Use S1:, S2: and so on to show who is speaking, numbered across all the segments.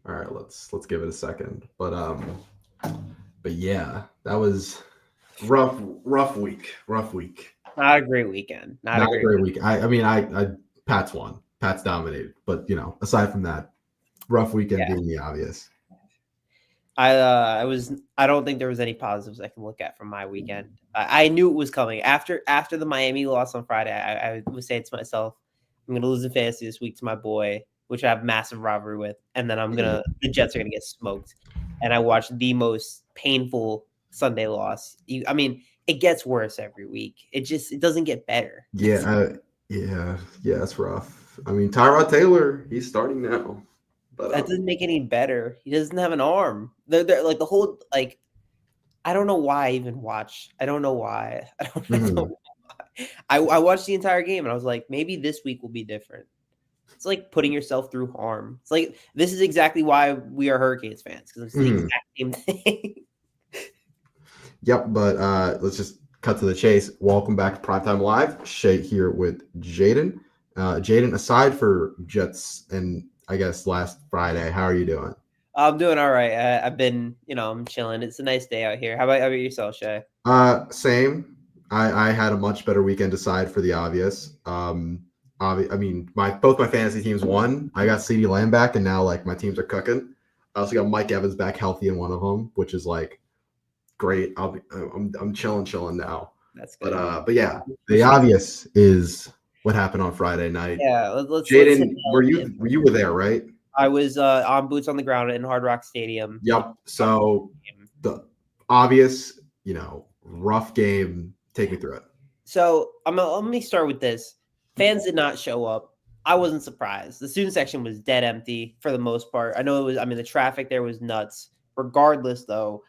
S1: All right, let's give it a second. But yeah, that was rough week. Rough week.
S2: Not a great weekend. Not
S1: Not
S2: a
S1: a
S2: great.
S1: great week. I mean, I Pats won. Pats dominated. But aside from that, rough weekend
S2: Yeah.
S1: being the obvious.
S2: I don't think there was any positives I can look at from my weekend. I knew it was coming after the Miami loss on Friday. I was saying to myself, I'm gonna lose in fantasy this week to my boy, which I have massive rivalry with, and then the Jets are gonna get smoked. And I watched the most painful Sunday loss. I mean, it gets worse every week. It doesn't get better.
S1: Yeah, that's rough. I mean, Tyrod Taylor, he's starting now. But
S2: That doesn't make any better. He doesn't have an arm. They're like the whole like I don't know why I even watch. I don't know why. I don't know
S1: mhm.
S2: why. I watched the entire game and I was like, maybe this week will be different. It's like putting yourself through harm. It's like this is exactly why we are Hurricanes fans because it's the
S1: Mhm.
S2: exact same thing.
S1: Yep, but let's just cut to the chase. Welcome back to Primetime Live. Shay here with Jaden. Jaden, aside for Jets and I guess last Friday, how are you doing?
S2: I'm doing all right. I've been, I'm chilling. It's a nice day out here. How about yourself, Shay?
S1: Same. I had a much better weekend aside for the obvious. I mean, both my fantasy teams won. I got CD Lamb back, and now like my teams are cooking. I also got Mike Evans back healthy in one of them, which is like great. I'm chilling now.
S2: That's
S1: But
S2: good.
S1: but yeah,
S2: We
S1: the
S2: should.
S1: obvious is what happened on Friday night.
S2: Yeah. Let's hit
S1: Jaden,
S2: the
S1: were
S2: elephant.
S1: you were there, right?
S2: I was on boots on the ground in Hard Rock Stadium.
S1: Yep. So the obvious, rough game. Take me through it.
S2: So let me start with this. Fans did not show up. I wasn't surprised. The student section was dead empty for the most part. I know it was. I mean, the traffic there was nuts. Regardless, though,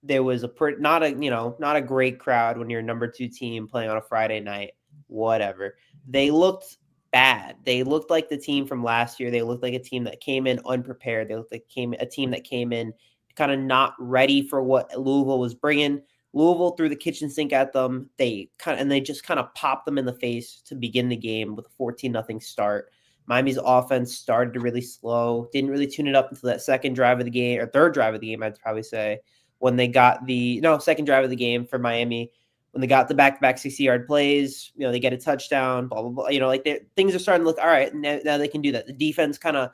S2: there was not a great crowd when you're a number two team playing on a Friday night. Whatever. They looked bad. They looked like the team from last year. They looked like a team that came in unprepared. They looked like a team that came in kind of not ready for what Louisville was bringing. Louisville threw the kitchen sink at them. They just kind of popped them in the face to begin the game with a 14-0 start. Miami's offense started really slow. Didn't really tune it up until that second drive of the game or third drive of the game, I'd probably say, when they got second drive of the game for Miami. When they got the back-to-back 60-yard plays, they get a touchdown, blah, blah, blah. Things are starting to look all right. Now they can do that. The defense kind of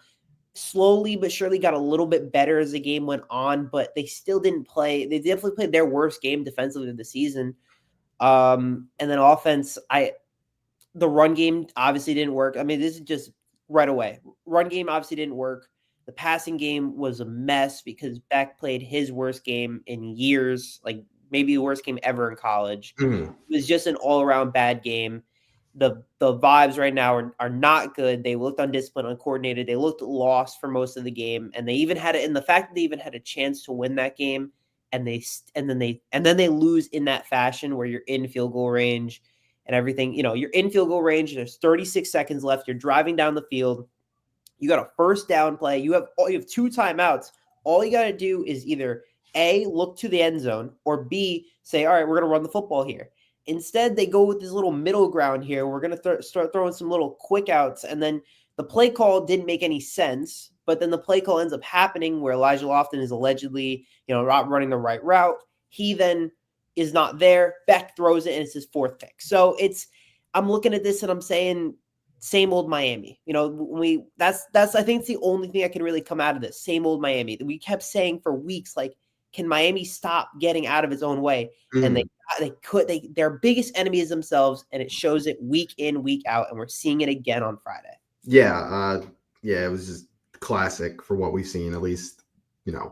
S2: slowly but surely got a little bit better as the game went on, but they still didn't play. They definitely played their worst game defensively of the season. And then offense, the run game obviously didn't work. I mean, this is just right away. Run game obviously didn't work. The passing game was a mess because Beck played his worst game in years, like maybe the worst game ever in college.
S1: Mhm.
S2: It was just an all around bad game. The vibes right now are not good. They looked undisciplined, uncoordinated. They looked lost for most of the game, and they even had it in the fact that they even had a chance to win that game, and then they lose in that fashion where you're in field goal range and everything. You're in field goal range. There's 36 seconds left. You're driving down the field. You got a first down play. You have two timeouts. All you got to do is either A, look to the end zone, or B, say, all right, we're going to run the football here. Instead, they go with this little middle ground here. We're going to start throwing some little quick outs. And then the play call didn't make any sense. But then the play call ends up happening where Elijah Lofton is allegedly, not running the right route. He then is not there. Beck throws it, and it's his fourth pick. So I'm looking at this and I'm saying, same old Miami. That's I think it's the only thing that can really come out of this. Same old Miami. We kept saying for weeks, like, can Miami stop getting out of its own way? And
S1: Mhm.
S2: their biggest enemy is themselves, and it shows it week in, week out, and we're seeing it again on Friday.
S1: Yeah, yeah, it was just classic for what we've seen, at least,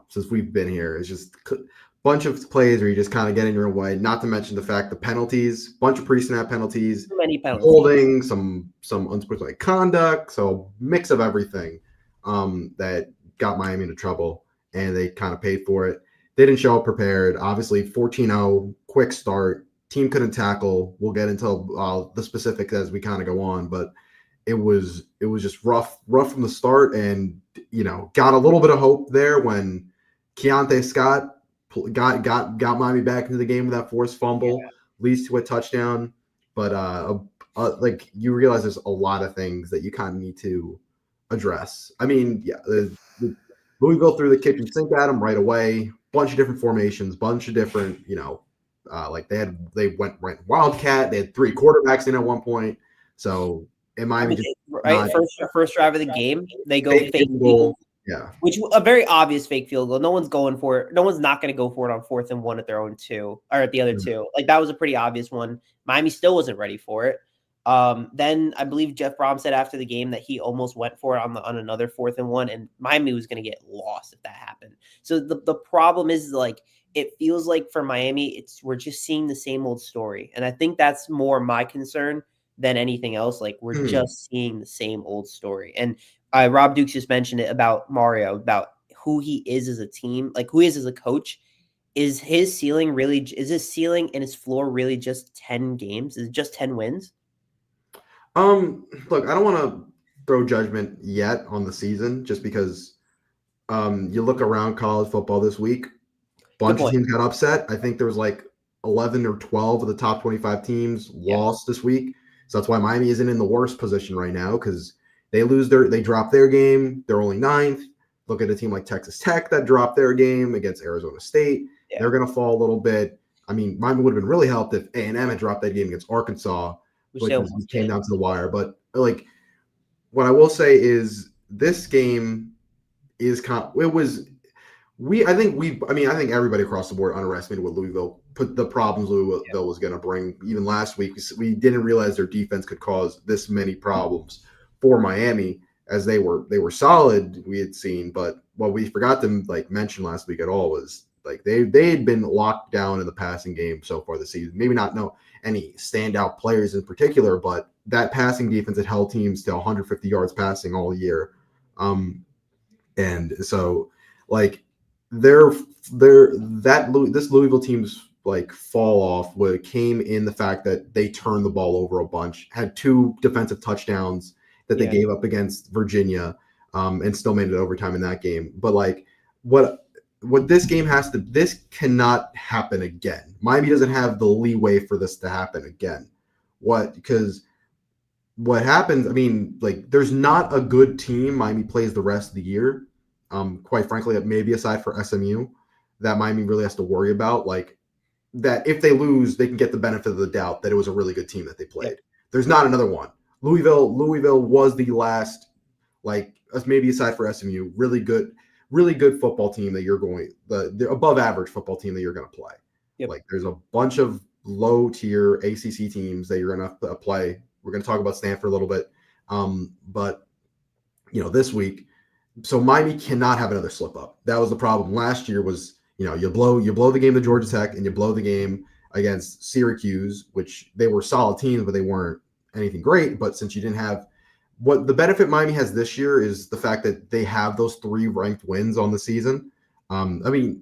S1: since we've been here. It's just a bunch of plays where you just kind of get in your own way, not to mention the fact the penalties, bunch of pre-snap penalties,
S2: Too many penalties.
S1: holding, some unsportsmanlike conduct, so mix of everything that got Miami into trouble, and they kind of paid for it. They didn't show up prepared. Obviously, 14-0, quick start. Team couldn't tackle. We'll get into the specifics as we kind of go on, but it was just rough from the start, and got a little bit of hope there when Keontae Scott got Miami back into the game with that forced fumble, leads to a touchdown. But like, you realize there's a lot of things that you kind of need to address. I mean, yeah, Louisville threw the kitchen sink at them right away. Bunch of different formations, bunch of different, like they went wildcat. They had three quarterbacks in at one point. So in
S2: I
S1: Miami,
S2: mean,
S1: just
S2: right,
S1: not
S2: first drive of the game, they go
S1: fake
S2: fake
S1: field
S2: field,
S1: goal. Yeah.
S2: which a very obvious fake field goal. No one's going for it. No one's not going to go for it on 4th and 1 at their own 2 or at the other 2. Like that was a pretty obvious one. Miami still wasn't ready for it. Then I believe Jeff Brom said after the game that he almost went for it on another 4th and 1, and Miami was going to get lost if that happened. So the problem is like it feels like for Miami, we're just seeing the same old story, and I think that's more my concern than anything else. Like we're just seeing the same old story. And Rob Dukes just mentioned it about Mario, about who he is as a team, like who he is as a coach. Is his ceiling and his floor really just 10 games? Is it just 10 wins?
S1: Look, I don't want to throw judgment yet on the season just because you look around college football this week, bunch of teams got upset. I think there was like 11 or 12 of the top 25 teams lost this week. So that's why Miami isn't in the worst position right now, because they drop their game. They're only 9th. Look at a team like Texas Tech that dropped their game against Arizona State. Yeah. They're going to fall a little bit. I mean, Miami would have been really helped if A&M had dropped that game against Arkansas, which came down to the wire. But like, what I will say is this game is I think everybody across the board underestimated what Louisville put the problems Louisville was going to bring. Even last week, we didn't realize their defense could cause this many problems for Miami, as they were solid, we had seen. But what we forgot to mention last week at all was they had been locked down in the passing game so far this season. Maybe not any standout players in particular, but that passing defense had held teams to 150 yards passing all year. And so this Louisville team's fall off came in the fact that they turned the ball over a bunch, had 2 defensive touchdowns that they gave up against Virginia, and still made it overtime in that game. But what this game this cannot happen again. Miami doesn't have the leeway for this to happen again. Because what happens, I mean, there's not a good team Miami plays the rest of the year. Quite frankly, maybe aside for SMU, that Miami really has to worry about. That if they lose, they can get the benefit of the doubt that it was a really good team that they played. Yep. There's not another one. Louisville was the last, maybe aside for SMU, really good football team that you're going, the above average football team that you're going to play. Yep. There's a bunch of low tier ACC teams that you're going to play. We're going to talk about Stanford a little bit, but this week. So Miami cannot have another slip up. That was the problem last year. Was you blow the game to Georgia Tech and you blow the game against Syracuse, which they were solid teams, but they weren't anything great. But since you didn't have what the benefit Miami has this year is the fact that they have those 3 ranked wins on the season. The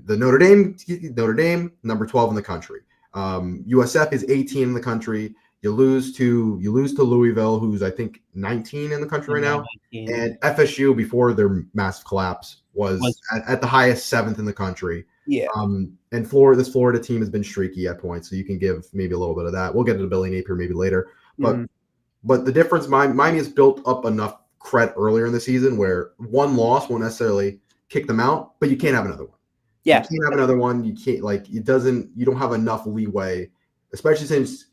S1: Notre Dame, number 12 in the country. USF is 18 in the country. You lose to Louisville, who's I think 19 in the country right now, 19. And FSU before their massive collapse was at the highest 7th in the country.
S2: Yeah.
S1: And this Florida team has been streaky at points, so you can give maybe a little bit of that. We'll get to Billy Napier maybe later, but the difference, Miami has built up enough cred earlier in the season where one loss won't necessarily kick them out, but you can't have another one.
S2: Yeah,
S1: you can't have another one. You can't you don't have enough leeway, especially since.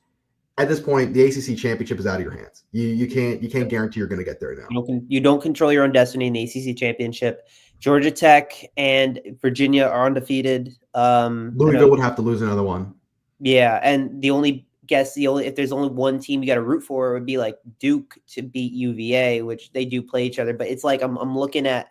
S1: At this point, the ACC championship is out of your hands. You can't guarantee you're going to get there now.
S2: You don't control your own destiny in the ACC championship. Georgia Tech and Virginia are undefeated.
S1: Louisville would have to lose another one.
S2: Yeah, and if there's only one team you got to root for, it would be Duke to beat UVA, which they do play each other. But it's I'm looking at,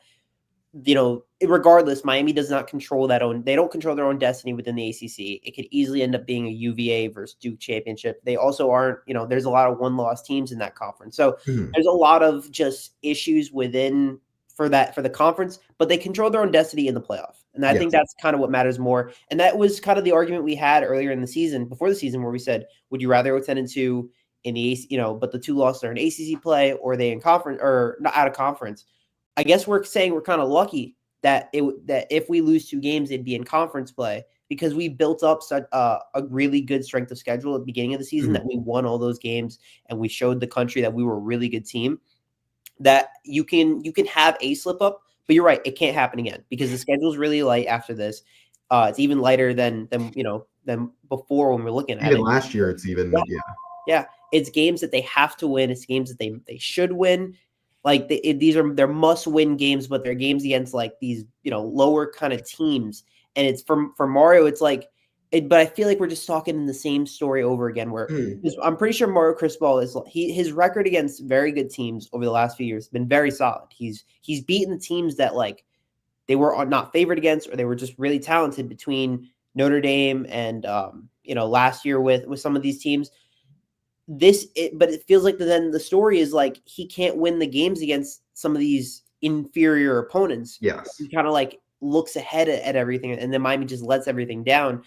S2: regardless, Miami does not control they don't control their own destiny within the ACC. It could easily end up being a UVA versus Duke championship. They also aren't, there's a lot of 1-loss teams in that conference. So there's a lot of just issues within for the conference, but they control their own destiny in the playoff. And I think that's kind of what matters more. And that was kind of the argument we had earlier in the season, before the season, where we said, would you rather go 10-2 in the AC, but the 2 losses are in ACC play, or are they in conference or not out of conference? I guess we're saying we're kind of lucky that if we lose 2 games, it'd be in conference play, because we built up such a really good strength of schedule at the beginning of the season, that we won all those games and we showed the country that we were a really good team. That you can have a slip up, But you're right, it can't happen again because the schedule's really light after this. It's even lighter than than before when we're looking at
S1: Even
S2: it.
S1: last year, it's even
S2: Yeah, it's games that they have to win. It's games that they should win. Like these are their must win games, but they're games against like these lower kind of teams. And it's for Mario, it's like, but I feel like we're just talking in the same story over again. Where I'm pretty sure Mario Cristobal his record against very good teams over the last few years has been very solid. He's beaten the teams that like they were not favored against, or they were just really talented between Notre Dame and last year with some of these teams. But it feels like then the story is like he can't win the games against some of these inferior opponents.
S1: yes.
S2: He kind of like looks ahead at everything, and then Miami just lets everything down.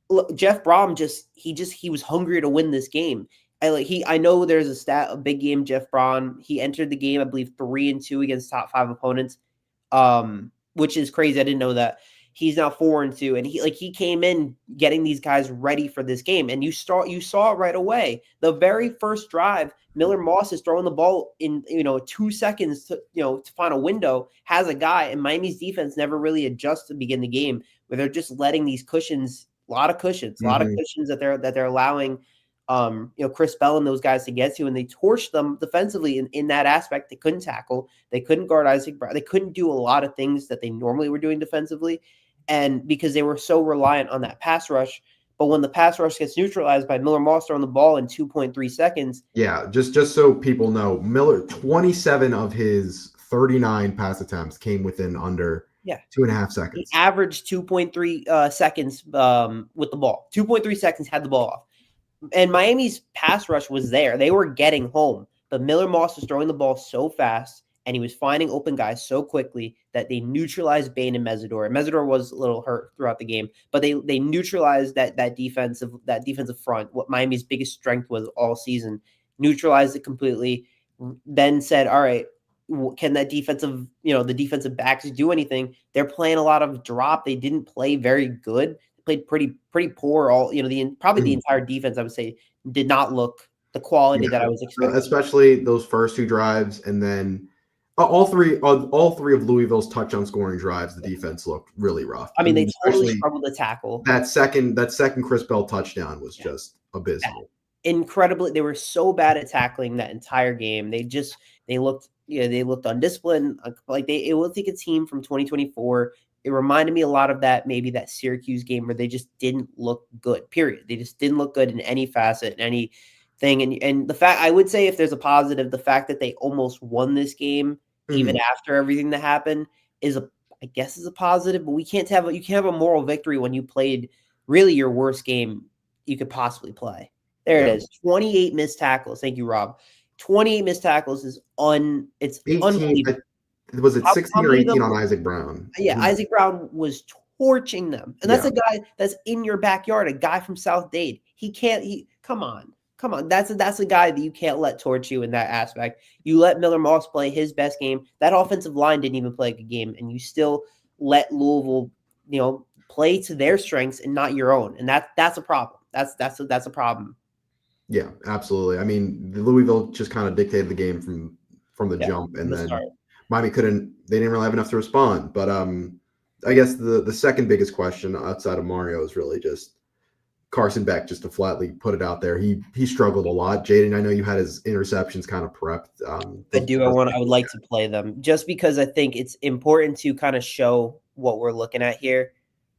S2: Look, Jeff Brom he was hungry to win this game. I know there's a big game. Jeff Brom, he entered the game, I believe 3-2 against top 5 opponents, which is crazy. I didn't know that. He's now 4-2, and he came in getting these guys ready for this game. And you saw it right away. The very first drive, Miller Moss is throwing the ball in 2 seconds to find a window, has a guy, and Miami's defense never really adjusts to begin the game, where they're just letting these cushions, a lot of cushions that they're allowing Chris Bell and those guys to get to, and they torched them defensively in that aspect. They couldn't tackle, they couldn't guard Isaac Brown, they couldn't do a lot of things that they normally were doing defensively. And because they were so reliant on that pass rush, but when the pass rush gets neutralized by Miller Moss throwing the ball in 2.3 seconds.
S1: Yeah, just so people know, Miller, 27 of his 39 pass attempts came within under 2.5 seconds.
S2: He averaged 2.3 seconds with the ball. 2.3 seconds had the ball off. And Miami's pass rush was there. They were getting home. But Miller Moss was throwing the ball so fast, and he was finding open guys so quickly that they neutralized Bain and Mesidor. Mesidor was a little hurt throughout the game, but they neutralized that defensive front, what Miami's biggest strength was all season, neutralized it completely, then said, all right, can that the defensive backs do anything? They're playing a lot of drop. They didn't play very good. They played pretty poor. The entire defense, I would say, did not look the quality that I was expecting.
S1: Especially those first 2 drives, and then all three of Louisville's touchdown scoring drives, the defense looked really rough.
S2: I mean, they totally struggled to tackle.
S1: That second Chris Bell touchdown was just abysmal.
S2: Incredibly, they were so bad at tackling that entire game. They looked undisciplined. It looked like a team from 2024. It reminded me a lot of that Syracuse game where they just didn't look good. Period. They just didn't look good in any facet, in anything. And the fact, I would say, if there's a positive, the fact that they almost won this game even after everything that happened is I guess a positive. But you can't have a moral victory when you played really your worst game you could possibly play. There it is. 28 missed tackles. Thank you, Rob. 28 missed tackles is it's
S1: 18,
S2: unbelievable.
S1: Was it 16 or 18 on Isaac Brown?
S2: Yeah, Isaac Brown was torching them. And that's a guy that's in your backyard, a guy from South Dade. Come on. That's a guy that you can't let torch you in that aspect. You let Miller Moss play his best game. That offensive line didn't even play a good game, and you still let Louisville, play to their strengths and not your own. And that's a problem. That's a problem.
S1: Yeah, absolutely. I mean, Louisville just kind of dictated the game from the jump, and then Miami they didn't really have enough to respond. But I guess the second biggest question outside of Mario is really just Carson Beck, just to flatly put it out there. He struggled a lot. Jaden, I know you had his interceptions kind of prepped.
S2: I do. I would like to play them just because I think it's important to kind of show what we're looking at here.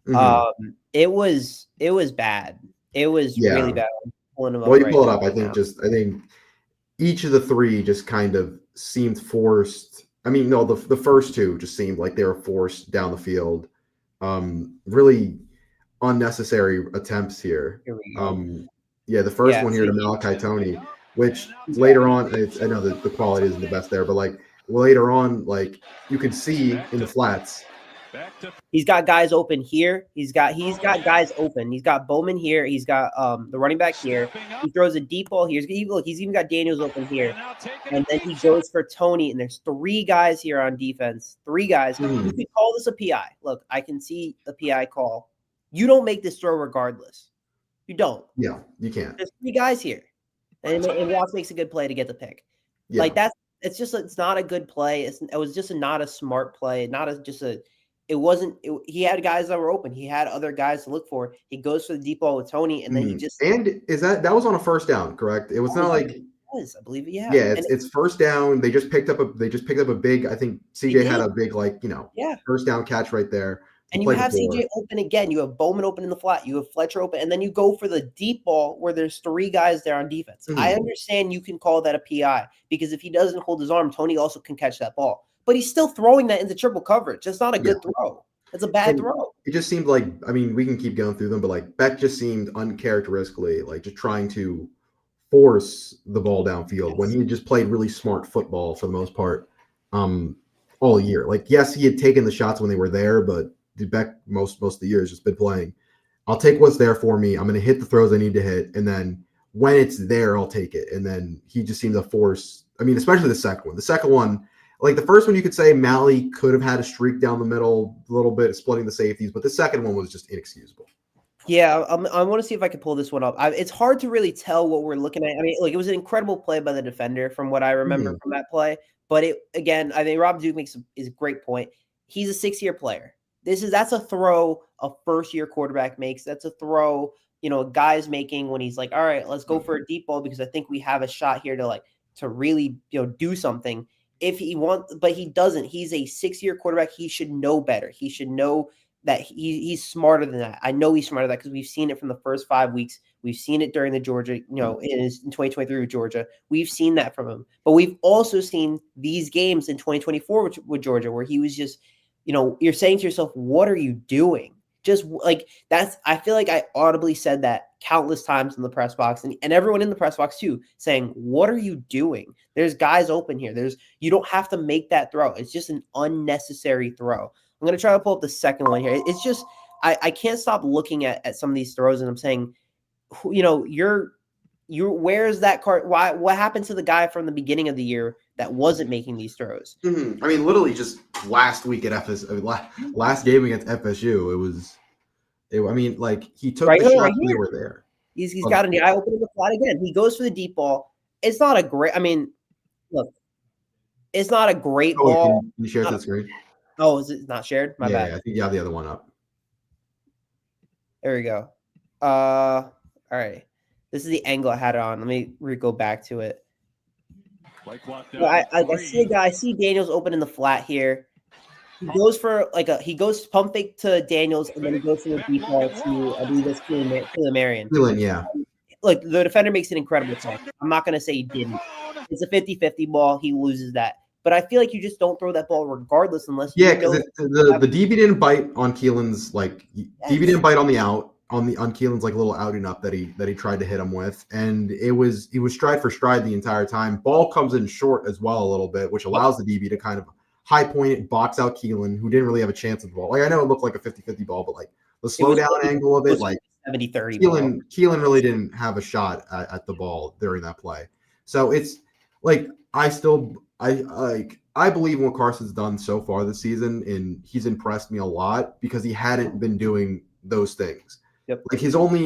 S2: It was bad. It was really bad.
S1: Well, you pull it up. I think each of the 3 just kind of seemed forced. I mean, no, the first 2 just seemed like they were forced down the field. Really unnecessary attempts here. The first one here to Malachi Tony, which later on, I know that the quality isn't the best there, but later on, you could see in the flats.
S2: He's got guys open here. He's got guys open. He's got Bowman here. He's got the running back here. He throws a deep ball here. He's even got Daniels open here. And then he goes for Tony, and there's 3 guys here on defense. 3 guys. You could call this a PI. Look, I can see a PI call. You don't make this throw regardless. You don't.
S1: Yeah, you can't.
S2: There's 3 guys here. And Watts makes a good play to get the pick. Yeah. it's not a good play. It was just not a smart play, not a just a. It wasn't. He had guys that were open. He had other guys to look for. He goes for the deep ball with Tony, and then he just.
S1: And is that was on a first down, correct? It was not like.
S2: I believe, yeah.
S1: Yeah, it's first down. They just picked up a big. I think CJ had a big first down catch right there.
S2: And you have CJ open again. You have Bowman open in the flat. You have Fletcher open, and then you go for the deep ball where there's 3 guys there on defense. I understand you can call that a PI because if he doesn't hold his arm, Tony also can catch that ball. But he's still throwing that into triple coverage. That's not a good throw. It's a bad throw.
S1: It just seemed like, I mean, we can keep going through them, but like Beck just seemed uncharacteristically like just trying to force the ball downfield when he just played really smart football for the most part all year. Like, yes, he had taken the shots when they were there, but Beck most of the year has just been playing. I'll take what's there for me. I'm going to hit the throws I need to hit, and then when it's there, I'll take it. And then he just seemed to force. I mean, especially the second one. The second one, like the first one, you could say Malley could have had a streak down the middle a little bit, splitting the safeties, but the second one was just inexcusable.
S2: Yeah, I want to see if I can pull this one up. It's hard to really tell what we're looking at. I mean, like it was an incredible play by the defender from what I remember from that play. But I think Rob Duke is a great point. He's a 6-year player. That's a throw a first-year quarterback makes. That's a throw, a guy's making when he's like, all right, let's go for a deep ball because I think we have a shot here to really, do something. If he wants, but he doesn't. He's a 6-year quarterback. He should know better. He should know that he's smarter than that. I know he's smarter than that because we've seen it from the first 5 weeks. We've seen it during the Georgia, in 2023 with Georgia. We've seen that from him. But we've also seen these games in 2024 with Georgia where he was just, you're saying to yourself, what are you doing? Just like I feel like I audibly said that countless times in the press box and everyone in the press box too, saying, what are you doing? There's guys open here. You don't have to make that throw. It's just an unnecessary throw. I'm going to try to pull up the second one here. It's just, I can't stop looking at some of these throws and I'm saying, where's that card? What happened to the guy from the beginning of the year that wasn't making these throws?
S1: Mm-hmm. I mean, literally just last week at last game against FSU, he took the shots when they were there.
S2: He's got an eye open in the flat again. He goes for the deep ball. It's not a great, look, it's not a great ball.
S1: Can you share the screen?
S2: Oh, is it not shared? My bad.
S1: I think you have the other one up.
S2: There we go. All right. This is the angle I had it on. Let me go back to it. I see a guy. I see Daniels open in the flat here. He goes for he goes pump fake to Daniels and then he goes for the deep ball to I believe that's to Marion.
S1: Yeah.
S2: Look, the defender makes an incredible play. I'm not going to say he didn't. It's a 50-50 ball. He loses that. But I feel like you just don't throw that ball regardless unless
S1: the DB didn't bite on Keelan's DB didn't bite on the out on Keelan's little outing up that he tried to hit him with, and he was stride for stride the entire time. Ball comes in short as well a little bit, which allows the DB to kind of high point it, box out Keelan, who didn't really have a chance at the ball. I know it looked like a 50-50 ball, but the slow down angle of it,
S2: 70-30.
S1: Keelan really didn't have a shot at the ball during that play. So it's I believe in what Carson's done so far this season, and he's impressed me a lot because he hadn't been doing those things.
S2: Yep.
S1: He's had some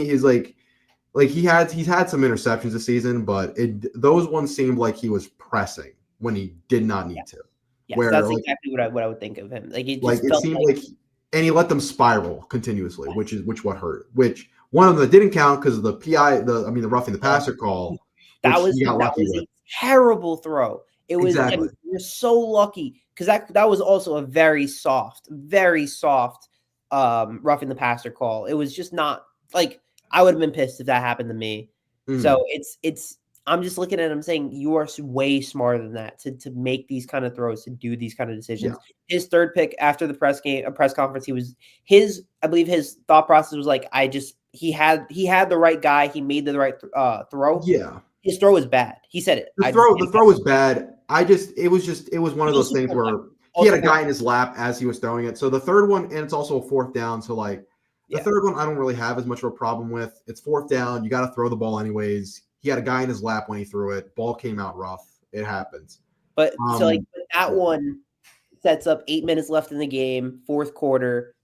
S1: interceptions this season, but those ones seemed like he was pressing when he did not need to.
S2: Yes, that's exactly what I would think of him. It
S1: seemed and he let them spiral continuously, which what hurt. Which one of them that didn't count because of the PI, the roughing the passer call.
S2: That was a terrible throw. It was you're so lucky because that was also a very soft roughing the passer call. It was just not I would have been pissed if that happened to me. So it's I'm just looking at him saying you are way smarter than that to make these kind of throws, to do these kind of decisions. Yeah. His third pick after the press conference, I believe his thought process was he had the right guy, he made the right throw.
S1: Yeah.
S2: His throw was bad. He said it.
S1: The throw was bad. It was one of those things where he had a guy in his lap as he was throwing it. So the third one, and it's also a fourth down. So the third one, I don't really have as much of a problem with. It's fourth down. You got to throw the ball anyways. He had a guy in his lap when he threw it. Ball came out rough. It happens.
S2: But that one sets up 8 minutes left in the game, fourth quarter.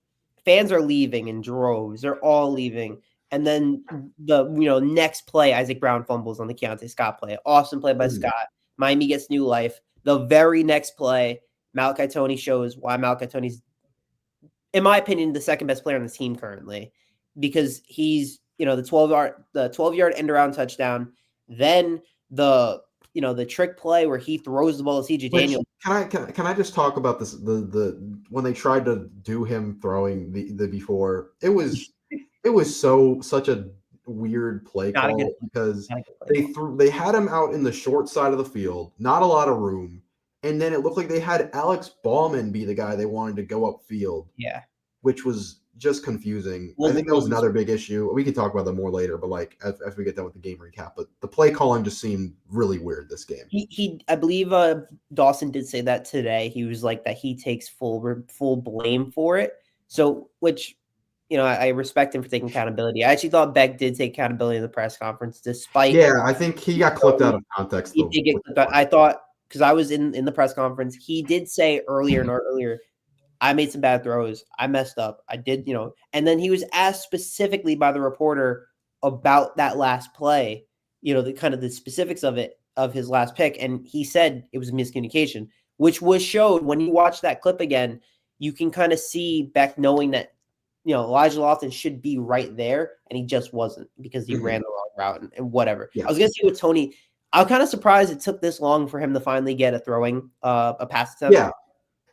S2: Fans are leaving in droves. They're all leaving. And then the next play, Isaac Brown fumbles on the Keontae Scott play. Awesome play by Scott. Miami gets new life. The very next play, Malachi Tony shows why Malachi Tony's, in my opinion, the second best player on the team currently, because he's, the 12-yard end around touchdown, then the trick play where he throws the ball to CJ
S1: Which
S2: Daniels.
S1: can I just talk about this, the when they tried to do him throwing the before, it was such a weird play
S2: Not a good
S1: call because
S2: not a good play call.
S1: they had him out in the short side of the field, not a lot of room, and then it looked like they had Alex Bauman be the guy they wanted to go upfield,
S2: Yeah.
S1: which was just confusing. I
S2: Wasn't-
S1: think that was
S2: wasn't
S1: another big issue. We can talk about that more later, but like as we get done with the game recap, but the play calling just seemed really weird this game.
S2: I believe Dawson did say that today. He was like that he takes full blame for it. So, which, I respect him for taking accountability. I actually thought Beck did take accountability in the press conference, despite.
S1: Yeah, I think he got clipped out of context.
S2: He did get clipped out. I thought, because I was in the press conference, he did say earlier, I made some bad throws. I messed up. I did, and then he was asked specifically by the reporter about that last play, the kind of the specifics of his last pick. And he said it was miscommunication, which was showed when you watch that clip again. You can kind of see Beck knowing that, Elijah Lofton should be right there, and he just wasn't because he ran the wrong route and whatever.
S1: Yeah.
S2: I was going to say with Tony, I'm kind of surprised it took this long for him to finally get a pass attempt.
S1: Yeah.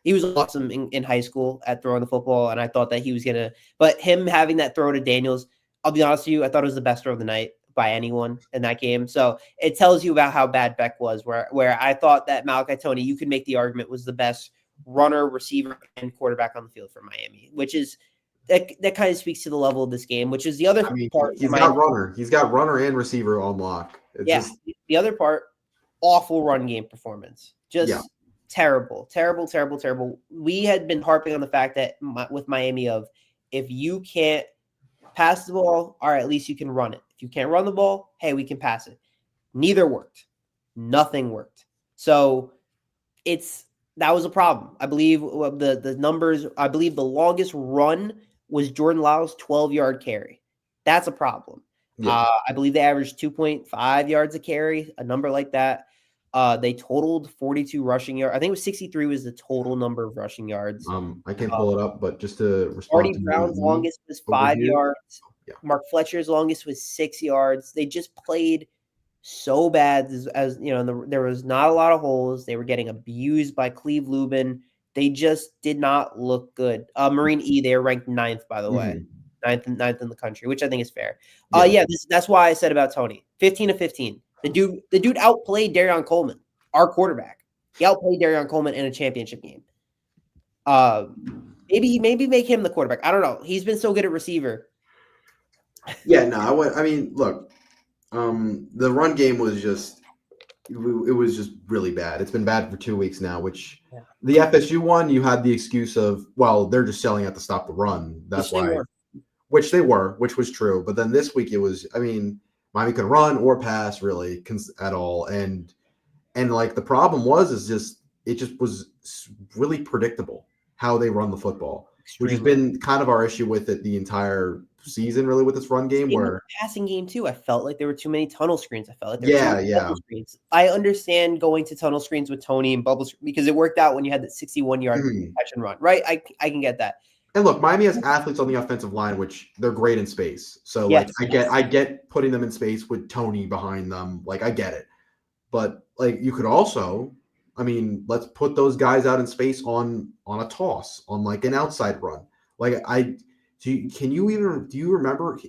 S2: He was awesome in high school at throwing the football, and I thought that he was going to – but him having that throw to Daniels, I'll be honest with you, I thought it was the best throw of the night by anyone in that game. So it tells you about how bad Beck was, where I thought that Malachi Tony, you could make the argument, was the best runner, receiver, and quarterback on the field for Miami, which is – that kind of speaks to the level of this game, which is the other part.
S1: He's got runner and receiver on lock.
S2: The other part, awful run game performance. Just terrible. We had been harping on the fact that with Miami of, if you can't pass the ball, all right, at least you can run it. If you can't run the ball, hey, we can pass it. Neither worked. Nothing worked. So that was a problem. I believe the numbers, I believe the longest run was Jordan Lyle's 12-yard carry. That's a problem. Yeah. I believe they averaged 2.5 yards a carry, a number like that. They totaled 42 rushing yards. I think it was 63 was the total number of rushing yards.
S1: I can't pull it up, but just to respond
S2: Artie Brown's longest was 5 yards. Yeah. Mark Fletcher's longest was 6 yards. They just played so bad as there was not a lot of holes. They were getting abused by Cleve Lubin. They just did not look good. Marine E, they were ranked 9th, by the way. 9th in the country, which I think is fair. That's why I said about Tony. 15 of 15. The dude outplayed Darion Coleman, our quarterback. He outplayed Darion Coleman in a championship game. Maybe make him the quarterback. I don't know. He's been so good at receiver.
S1: Yeah, no, look, the run game was just really bad. It's been bad for 2 weeks now, which the FSU one, you had the excuse of, well, they're just selling out to stop the run. That's why, which was true. But then this week it was, Miami could run or pass really at all. And like the problem it just was really predictable how they run the football, which has been kind of our issue with it the entire season, really, with this run game.
S2: In
S1: where
S2: the passing game too, I felt like there were too many tunnel screens. I felt like
S1: there were too many tunnel
S2: screens. I understand going to tunnel screens with Tony and bubble because it worked out when you had that 61-yard catch and run, right? I can get that.
S1: And look, Miami has athletes on the offensive line, which they're great in space. So I get putting them in space with Tony behind them. Like I get it, but like you could also, let's put those guys out in space on a toss, on like an outside run. Like do you remember?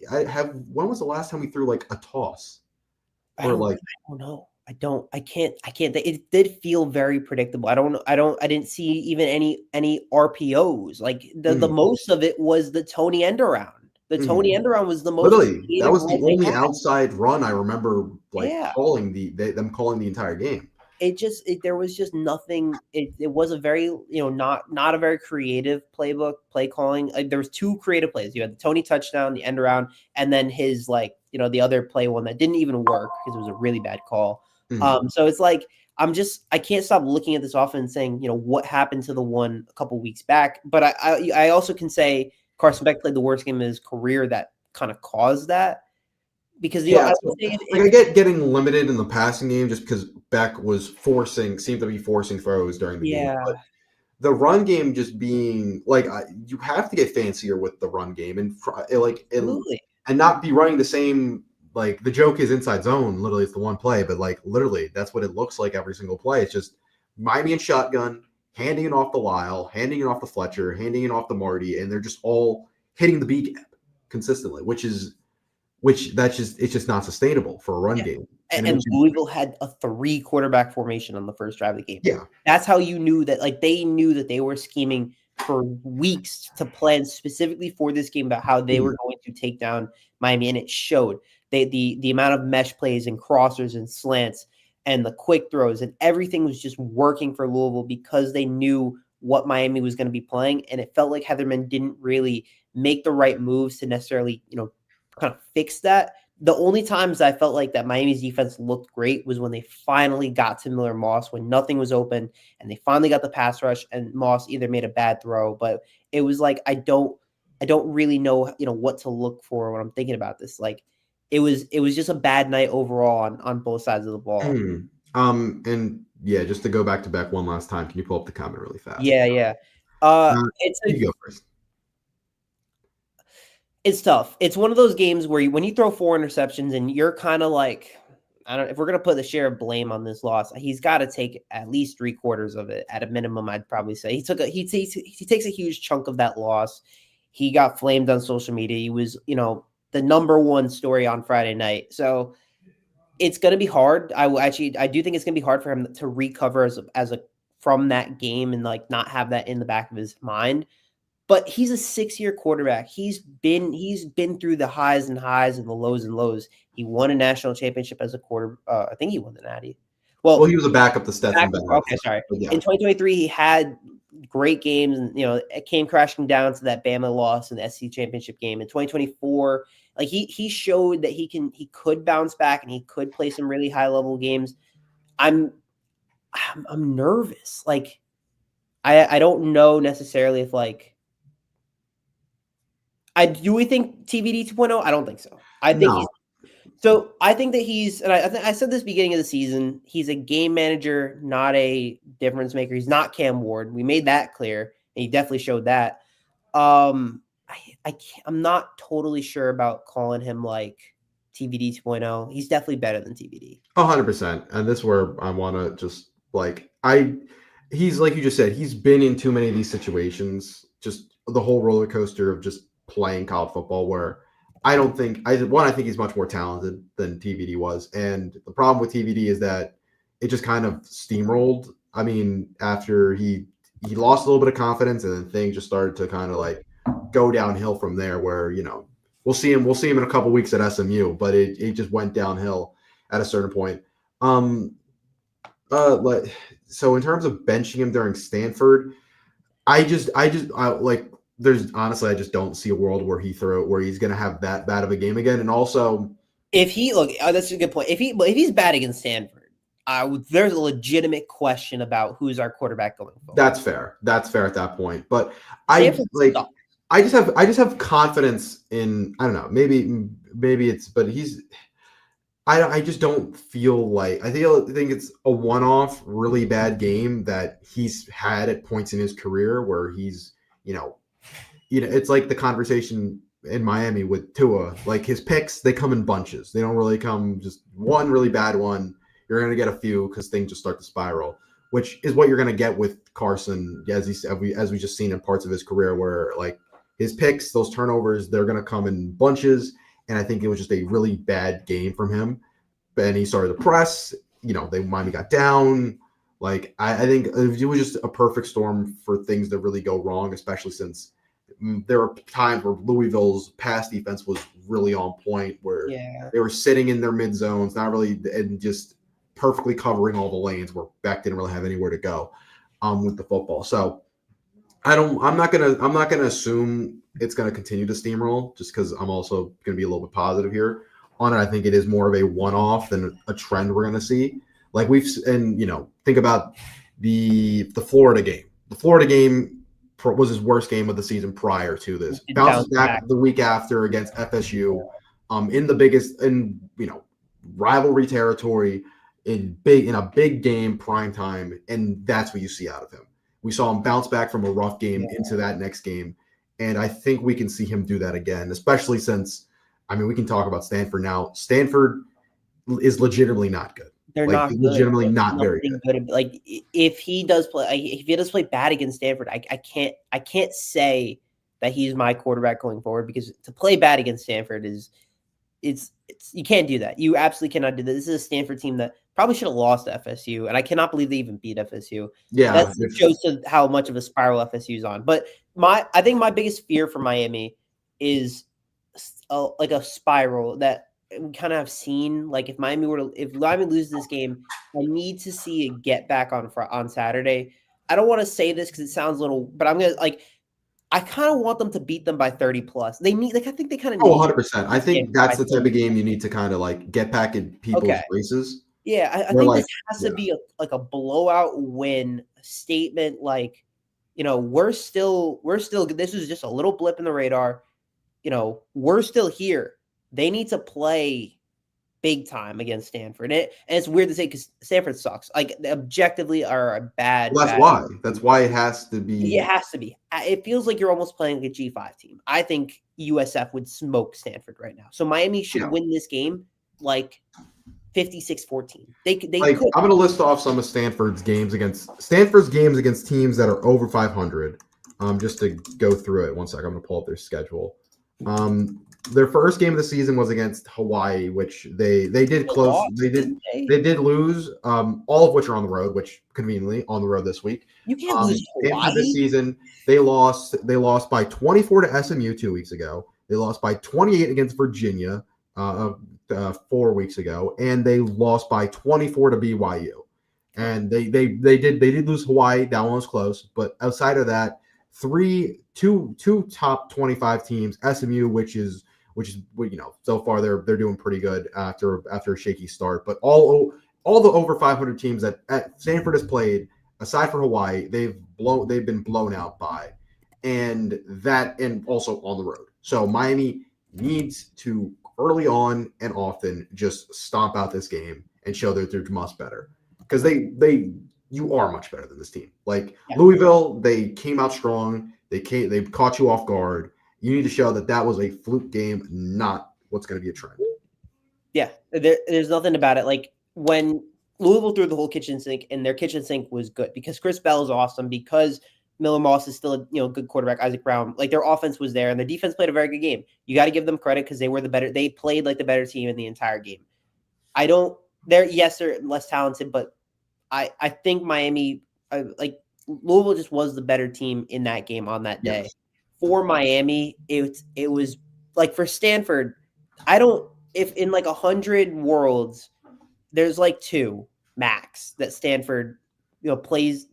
S1: When was the last time we threw like a toss?
S2: I don't know. I can't. It did feel very predictable. I didn't see even any RPOs. Like the most of it was the Tony end around. The Tony end around was the most.
S1: Literally, that was the only outside run I remember. Calling them calling the entire game.
S2: There was just nothing. It was a very, not a very creative play calling. There was 2 creative plays. You had the Tony touchdown, the end around, and then his the other play one that didn't even work because it was a really bad call. So it's like, I can't stop looking at this offense and saying, what happened to the one a couple weeks back. But I also can say Carson Beck played the worst game of his career that kind of caused that. because
S1: Yeah,
S2: I would
S1: so
S2: say
S1: like I get getting limited in the passing game just because Beck seemed to be forcing throws during the game.
S2: yeah,
S1: But the run game just being like you have to get fancier with the run game and
S2: absolutely.
S1: and not be running the same. Like the joke is inside zone. Literally, it's the one play, but like literally, that's what it looks like every single play. It's just Miami and shotgun, handing it off the Lyle, handing it off the Fletcher, handing it off the Marty, and they're just all hitting the B gap consistently, which that's just it's just not sustainable for a run
S2: Yeah.
S1: game. And it
S2: And
S1: makes you
S2: Louisville had a 3 quarterback formation on the first drive of the game.
S1: yeah.
S2: That's how you knew that, like, they knew that they were scheming for weeks to plan specifically for this game about how they were going to take down Miami, and it showed. The amount of mesh plays and crossers and slants and the quick throws and everything was just working for Louisville because they knew what Miami was going to be playing, and it felt like Heatherman didn't really make the right moves to necessarily, kind of fix that. The only times I felt like that Miami's defense looked great was when they finally got to Miller Moss when nothing was open and they finally got the pass rush and Moss either made a bad throw, but it was like I don't really know, what to look for when I'm thinking about this. Like it was just a bad night overall on both sides of the ball.
S1: And yeah, just to go back to Beck one last time, can you pull up the comment really fast?
S2: Yeah, yeah. It's a
S1: You go first.
S2: It's tough. It's one of those games where when you throw 4 interceptions and you're kind of like, I don't. If we're gonna put the share of blame on this loss, he's got to take at least 3/4 of it at a minimum. I'd probably say he takes a huge chunk of that loss. He got flamed on social media. He was, the number one story on Friday night. So it's gonna be hard. I do think it's gonna be hard for him to recover as a from that game and like not have that in the back of his mind. But he's a 6-year quarterback. He's been through the highs and highs and the lows and lows. He won a national championship as a quarter. I think he won the Natty.
S1: Well,
S2: Well,
S1: he was a backup to Stetson Bennett.
S2: okay, sorry.
S1: But yeah.
S2: In 2023, he had great games, and it came crashing down to that Bama loss in the SEC championship game. In 2024, like he showed that he could bounce back and he could play some really high level games. I'm nervous. Like I don't know necessarily if like. Do we think TVD 2.0? I don't think so. I think
S1: No.
S2: I think that he's, and I said this beginning of the season, he's a game manager, not a difference maker. He's not Cam Ward. We made that clear, and he definitely showed that. I'm not totally sure about calling him like TVD 2.0. He's definitely better than TVD.
S1: 100%. And this is where I want to just he's like you just said, he's been in too many of these situations, just the whole roller coaster of just playing college football where I think he's much more talented than TVD was. And the problem with TVD is that it just kind of steamrolled. I mean, after he lost a little bit of confidence and then things just started to kind of like go downhill from there where, we'll see him in a couple weeks at SMU, but it just went downhill at a certain point. So in terms of benching him during Stanford, I just there's honestly I just don't see a world where he's going to have that bad of a game again. And also,
S2: if that's a good point. If he's bad against Stanford, there's a legitimate question about who's our quarterback going forward.
S1: That's fair at that point. But I just have confidence in, I don't know, maybe it's, but I just don't feel like I think it's a one-off really bad game that he's had at points in his career where he's, it's like the conversation in Miami with Tua, like his picks, they come in bunches. They don't really come just one really bad one. You're going to get a few because things just start to spiral, which is what you're going to get with Carson, as we just seen in parts of his career where like his picks, those turnovers, they're going to come in bunches. And I think it was just a really bad game from him. And he started to press, Miami got down. Like, I think it was just a perfect storm for things to really go wrong, especially since there were times where Louisville's pass defense was really on point, where they were sitting in their mid zones, not really, and just perfectly covering all the lanes where Beck didn't really have anywhere to go with the football. So I'm not gonna assume it's gonna continue to steamroll just because I'm also gonna be a little bit positive here on it. I think it is more of a one-off than a trend we're gonna see. Like think about the Florida game. The Florida game was his worst game of the season prior to this. Bounces back the week after against FSU. in the biggest in rivalry territory in a big game prime time, and that's what you see out of him. We saw him bounce back from a rough game into that next game, and I think we can see him do that again, especially since we can talk about Stanford now. Stanford is legitimately not good.
S2: They're
S1: Like
S2: not good.
S1: legitimately
S2: There's
S1: not very
S2: nothing
S1: good.
S2: good. Like if he does play, if he does play bad against Stanford, I can't say that he's my quarterback going forward, because to play bad against Stanford is it's you can't do that. You absolutely cannot do that. This is a Stanford team that probably should have lost to FSU, and I cannot believe they even beat FSU.
S1: Yeah,
S2: That shows to how much of a spiral FSU's on. But I think my biggest fear for Miami is like a spiral that we kind of have seen. Like if Miami loses this game, I need to see a get back on Saturday. I don't want to say this because it sounds a little, but I'm gonna like. I kind of want them to beat them by 30 plus. They need, like, I think they kind of need
S1: 100%. I think that's the type of game you need to kind of like get back in people's races.
S2: Yeah, I think this has to be like a blowout win statement. Like, we're still. This is just a little blip in the radar. We're still here. They need to play big time against Stanford. And it's weird to say because Stanford sucks. Like, they objectively are a bad.
S1: Well,
S2: bad
S1: why. That's why it has to be.
S2: It has to be. It feels like you're almost playing like a G5 team. I think USF would smoke Stanford right now. So Miami should win this game like 56-14. They could.
S1: I'm going to list off some of Stanford's games against teams that are over 500. Just to go through it. One second, I'm going to pull up their schedule. Their first game of the season was against Hawaii, which they did close. They did lose. All of which are on the road, which conveniently on the road this week.
S2: You can't lose Hawaii
S1: this season. They lost by 24 to SMU 2 weeks ago. They lost by 28 against Virginia 4 weeks ago, and they lost by 24 to BYU. And they did lose Hawaii. That one was close, but outside of that, two top 25 teams. SMU, which is so far they're doing pretty good after a shaky start. But all the over 500 teams that Stanford has played, aside from Hawaii, they've been blown out by, and also on the road. So Miami needs to early on and often just stomp out this game and show that they're much better, because you are much better than this team. Like Louisville, they came out strong. They caught you off guard. You need to show that was a fluke game, not what's going to be a trend.
S2: Yeah, there's nothing about it. Like when Louisville threw the whole kitchen sink, and their kitchen sink was good because Chris Bell is awesome, because Miller Moss is still a good quarterback. Isaac Brown, like their offense was there, and their defense played a very good game. You got to give them credit because they were the better. They played like the better team in the entire game. They're less talented, but I think Miami, like Louisville, just was the better team in that game on that day.
S1: Yes.
S2: For Miami, it was like for Stanford. If in like 100 worlds, there's like 2 max that Stanford, plays,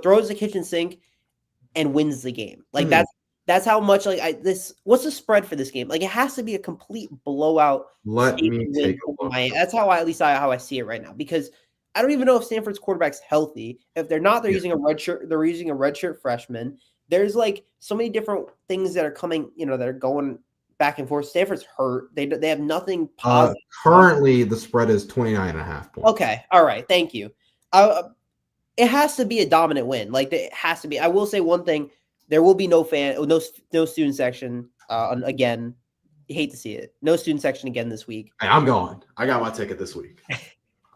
S2: throws the kitchen sink and wins the game. Like that's how much what's the spread for this game? Like it has to be a complete blowout.
S1: Let me take a look.
S2: That's how I see it right now, because I don't even know if Stanford's quarterback's healthy. If they're not, they're using a redshirt. They're using a redshirt freshman. There's like so many different things that are coming, that are going back and forth. Stanford's hurt. They have nothing positive.
S1: Currently, the spread is 29.5 points.
S2: Okay. All right. Thank you. It has to be a dominant win. Like it has to be. I will say one thing. There will be no student section again. You hate to see it. No student section again this week.
S1: Hey, I'm going. I got my ticket this week.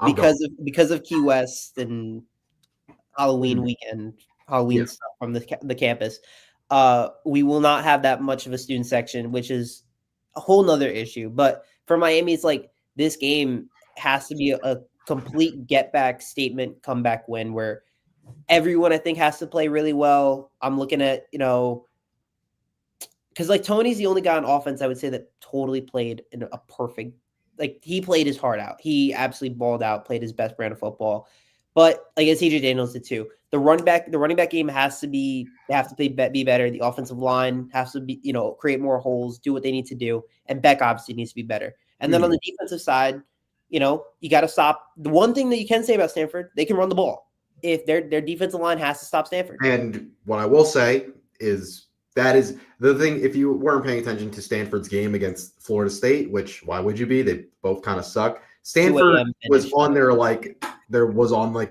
S2: because of Key West and Halloween weekend, stuff from the campus. We will not have that much of a student section, which is a whole nother issue. But for Miami, it's like this game has to be a complete get back statement, comeback win, where everyone I think has to play really well. I'm looking at, because like Tony's the only guy on offense I would say that totally played in a perfect, like he played his heart out. He absolutely balled out, played his best brand of football. But like as TJ Daniels did too. The running back game has to be be better. The offensive line has to be, create more holes, do what they need to do. And Beck obviously needs to be better. And then on the defensive side, you got to stop. The one thing that you can say about Stanford, they can run the ball. If their defensive line has to stop Stanford.
S1: And what I will say is that is the thing. If you weren't paying attention to Stanford's game against Florida State, which why would you be? They both kind of suck.
S2: 2
S1: Stanford
S2: a.m.
S1: was
S2: finish.
S1: on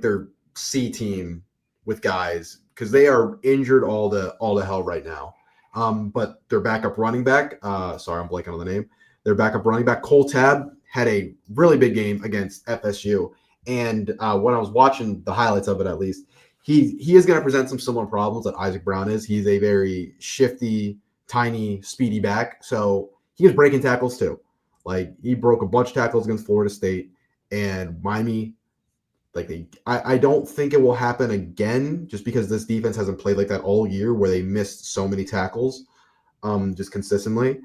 S1: their C team with guys because they are injured all the hell right now. But their backup running back, sorry, I'm blanking on the name. Their backup running back, Cole Tab, had a really big game against FSU. And when I was watching the highlights of it, at least, he is going to present some similar problems that Isaac Brown is. He's a very shifty, tiny, speedy back. So he was breaking tackles too. Like he broke a bunch of tackles against Florida State and Miami. I don't think it will happen again just because this defense hasn't played like that all year where they missed so many tackles just consistently.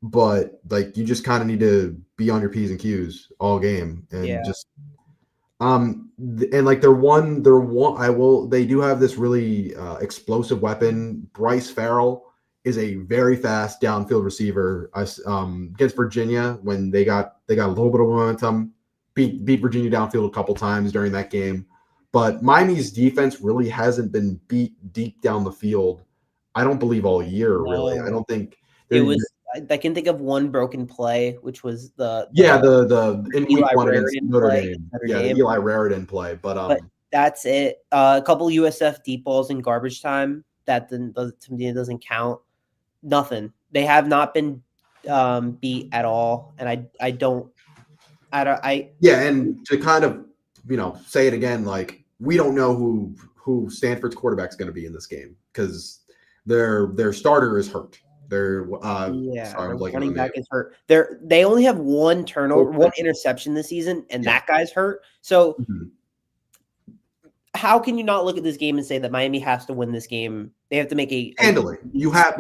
S1: But like you just kind of need to be on your P's and Q's all game and just and like they do have this really explosive weapon. Bryce Farrell is a very fast downfield receiver. Against Virginia when they got a little bit of momentum, beat Virginia downfield a couple times during that game. But Miami's defense really hasn't been beat deep down the field. I don't believe all year, really. I don't think
S2: it was. I can think of one broken play, which was the
S1: in week
S2: Eli
S1: one against
S2: Raritan
S1: Notre
S2: play.
S1: Dame. The Eli Raritan play, but
S2: that's it. A couple USF deep balls in garbage time that to me doesn't count. Nothing. They have not been beat at all, and I don't.
S1: And to kind of say it again, like we don't know who Stanford's quarterback's going to be in this game because their starter is hurt. Their
S2: running back is hurt. They only have one turnover, one interception this season, and that guy's hurt. So how can you not look at this game and say that Miami has to win this game? They have to make
S1: handily. You have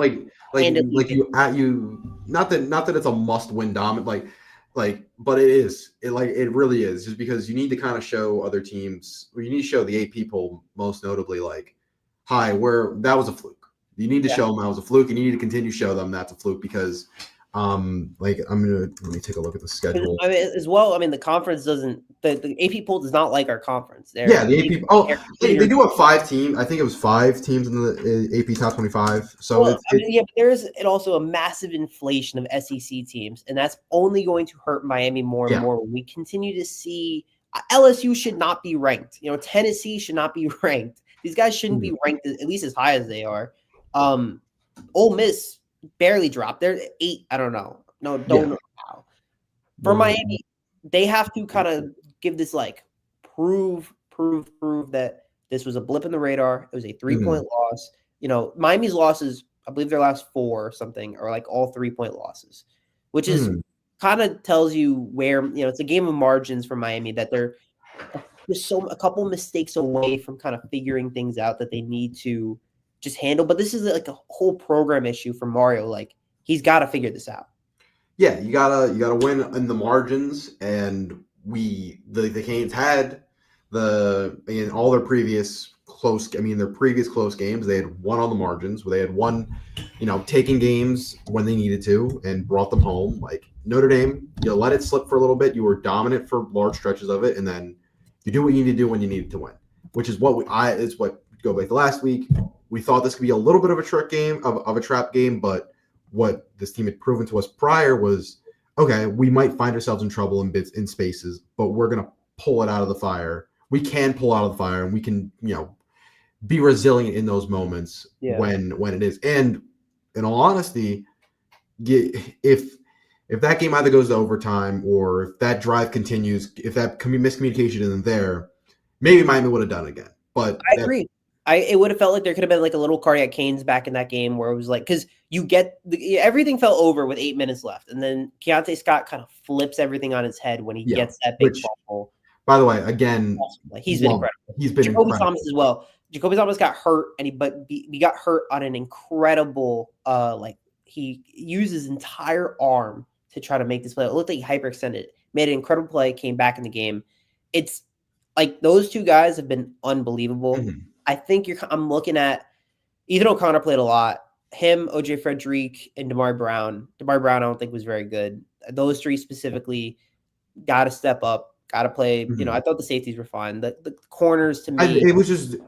S1: you not that it's a must win dominant but it is. It really is just because you need to kind of show other teams, or you need to show the AP poll most notably that was a fluke. You need to show them that was a fluke, and you need to continue to show them that's a fluke because, let me take a look at the schedule.
S2: The conference doesn't. The AP poll does not like our conference.
S1: The AP. They do have 5 teams. I think it was 5 teams in the AP top 25. So
S2: but there is also a massive inflation of SEC teams, and that's only going to hurt Miami more and more when we continue to see LSU should not be ranked. Tennessee should not be ranked. These guys shouldn't be ranked at least as high as they are. Ole Miss barely dropped. They're 8. I don't know. Don't know how. For Miami, they have to kind of give this prove that this was a blip in the radar. It was a 3-point loss. Miami's losses, I believe their last 4 or something, are all 3-point losses, which is kind of tells you where it's a game of margins for Miami that they're just a couple mistakes away from kind of figuring things out that they need to just handle. But this is a whole program issue for Mario. He's got to figure this out.
S1: Yeah, you gotta win in the margins, and the Canes had in all their previous close games, they had won on the margins, where they had won, taking games when they needed to and brought them home. Like Notre Dame, you let it slip for a little bit. You were dominant for large stretches of it, and then you do what you need to do when you needed to win, which is what go back to last week. We thought this could be a little bit of a trick game, of a trap game, but what this team had proven to us prior was, okay, we might find ourselves in trouble in spaces, but we're going to pull it out of the fire. We can pull out of the fire, and we can, be resilient in those moments when it is. And in all honesty, if that game either goes to overtime or if that drive continues, if that miscommunication isn't there, maybe Miami would have done it again. But
S2: I agree. It would have felt like there could have been a little cardiac canes back in that game where it was because you get everything fell over with 8 minutes left, and then Keontae Scott kind of flips everything on his head when he gets that big fumble.
S1: By the way, again,
S2: he's been incredible.
S1: He's been
S2: Jacoby Thomas as well. Jacoby Thomas got hurt, and he got hurt on an incredible he used his entire arm to try to make this play. It looked like he hyperextended, made an incredible play, came back in the game. It's those two guys have been unbelievable. Mm-hmm. I think I'm looking at Ethan O'Connor played a lot. Him, OJ Frederick, and Damari Brown. Damari Brown, I don't think was very good. Those 3 specifically got to step up. Got to play. I thought the safeties were fine. The corners to me,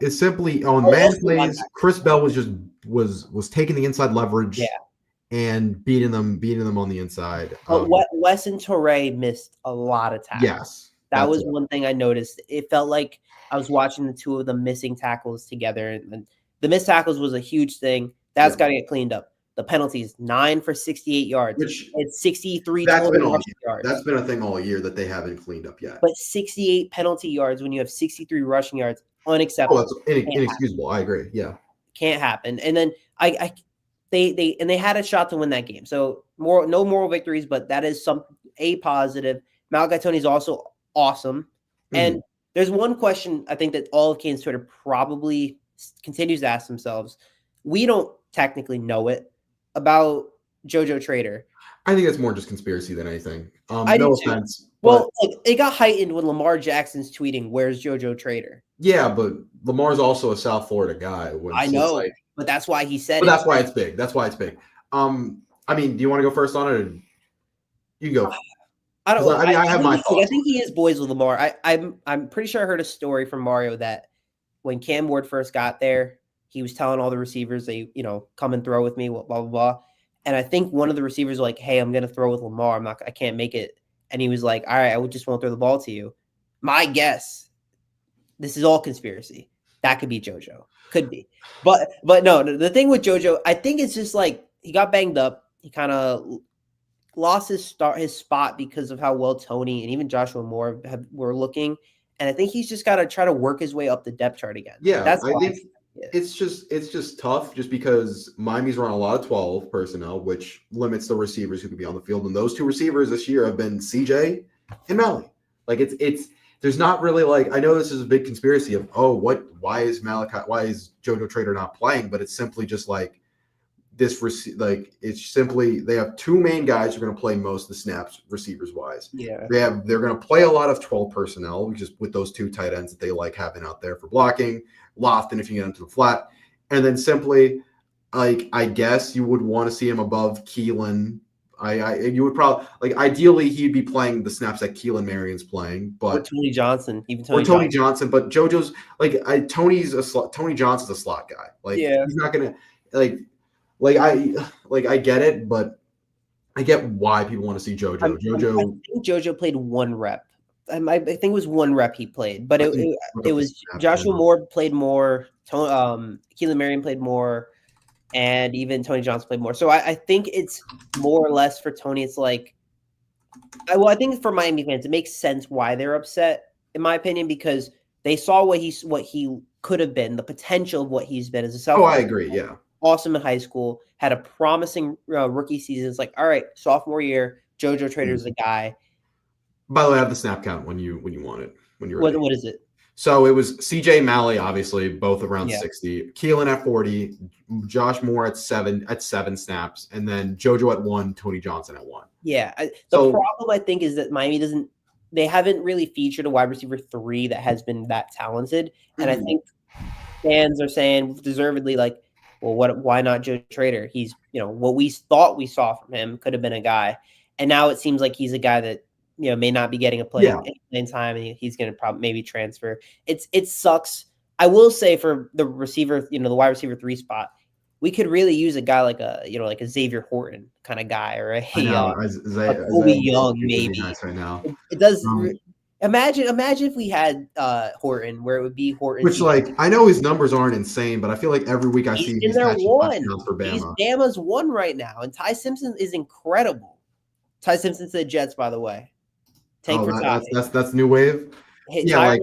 S1: It's simply on man plays. Chris Bell was taking the inside leverage, and beating them on the inside.
S2: But Wes and Torre missed a lot of tackles.
S1: Yes,
S2: that was one thing I noticed. It felt like I was watching the two of them missing tackles together, and the missed tackles was a huge thing. That's got to get cleaned up. The penalties, 9 for 68 yards.
S1: Which
S2: it's 63 total rushing yards.
S1: That's been a thing all year that they haven't cleaned up yet.
S2: But 68 penalty yards when you have 63 rushing yards, unacceptable.
S1: Oh, that's inexcusable. I agree. Yeah,
S2: can't happen. And then they had a shot to win that game. So no moral victories, but that is a positive. Malachi Tony's also awesome. And there's one question I think that all of Kane's Twitter probably continues to ask themselves. We don't technically know it about JoJo Trader.
S1: I think it's more just conspiracy than anything.
S2: I
S1: no
S2: do
S1: offense.
S2: Well, it got heightened when Lamar Jackson's tweeting, "Where's JoJo Trader?"
S1: Yeah, but Lamar's also a South Florida guy.
S2: I know, but that's why he said
S1: it. That's why it's big. That's why it's big. I mean, do you want to go first on it? Or you can go.
S2: I don't.
S1: I have my thoughts.
S2: I think he is boys with Lamar. I'm pretty sure I heard a story from Mario that when Cam Ward first got there, he was telling all the receivers, they come and throw with me, blah blah blah. And I think one of the receivers was like, "Hey, I'm gonna throw with Lamar. I can't make it." And he was like, "All right, I just won't throw the ball to you." My guess, this is all conspiracy. That could be JoJo. Could be. But no, the thing with JoJo, I think it's just like he got banged up. He kind of lost his spot because of how well Tony and even Joshua Moore were looking. And I think he's just got to try to work his way up the depth chart again.
S1: Yeah, I think it's just tough just because Miami's run a lot of 12 personnel, which limits the receivers who can be on the field. And those two receivers this year have been CJ and Mally. Like it's there's not really I know this is a big conspiracy of why is JoJo Trader not playing? But it's simply just it's simply they have two main guys who are going to play most of the snaps receivers wise.
S2: Yeah,
S1: they're going to play a lot of 12 personnel just with those two tight ends that they like having out there for blocking. Lofton if you get into the flat, and then simply I guess you would want to see him above Keelan. You would probably ideally he'd be playing the snaps that Keelan Marion's playing, but
S2: or Tony Johnson,
S1: Tony Johnson. But JoJo's Tony Johnson's a slot guy. He's not gonna I get it, but I get why people want to see JoJo.
S2: I think JoJo played one rep. I think it was one rep he played, but it was Joshua Moore played more, Keelan Marion played more, and even Tony Johnson played more. So I think it's more or less for Tony. It's I think for Miami fans, it makes sense why they're upset, in my opinion, because they saw what he could have been, the potential of what he's been as a South.
S1: I agree. Yeah,
S2: awesome in high school, had a promising rookie season. It's all right, sophomore year, JoJo Trader's the guy.
S1: By the way, I have the snap count when you want it. When you're ready.
S2: What is it?
S1: So it was CJ Malley, obviously, both around 60. Keelan at 40, Josh Moore at seven snaps, and then JoJo at 1, Tony Johnson at 1.
S2: Yeah. The problem I think is that Miami they haven't really featured a wide receiver 3 that has been that talented. And I think fans are saying deservedly why not Joe Trader? He's, what we thought we saw from him could have been a guy. And now it seems like he's a guy that, may not be getting a play in time, and he's going to probably maybe transfer. It sucks. I will say for the receiver, the wide receiver 3 spot, we could really use a guy like a Xavier Horton kind of guy, or a Kobe Young maybe.
S1: Nice right now.
S2: It does. Imagine if we had Horton, where it would be Horton.
S1: Which I know his numbers aren't insane, but I feel like every week he's
S2: in their one
S1: for Bama.
S2: He's Bama's 1 right now, and Ty Simpson is incredible. Ty Simpson to the Jets, by the way.
S1: That's new wave.
S2: Hey,
S1: Sorry,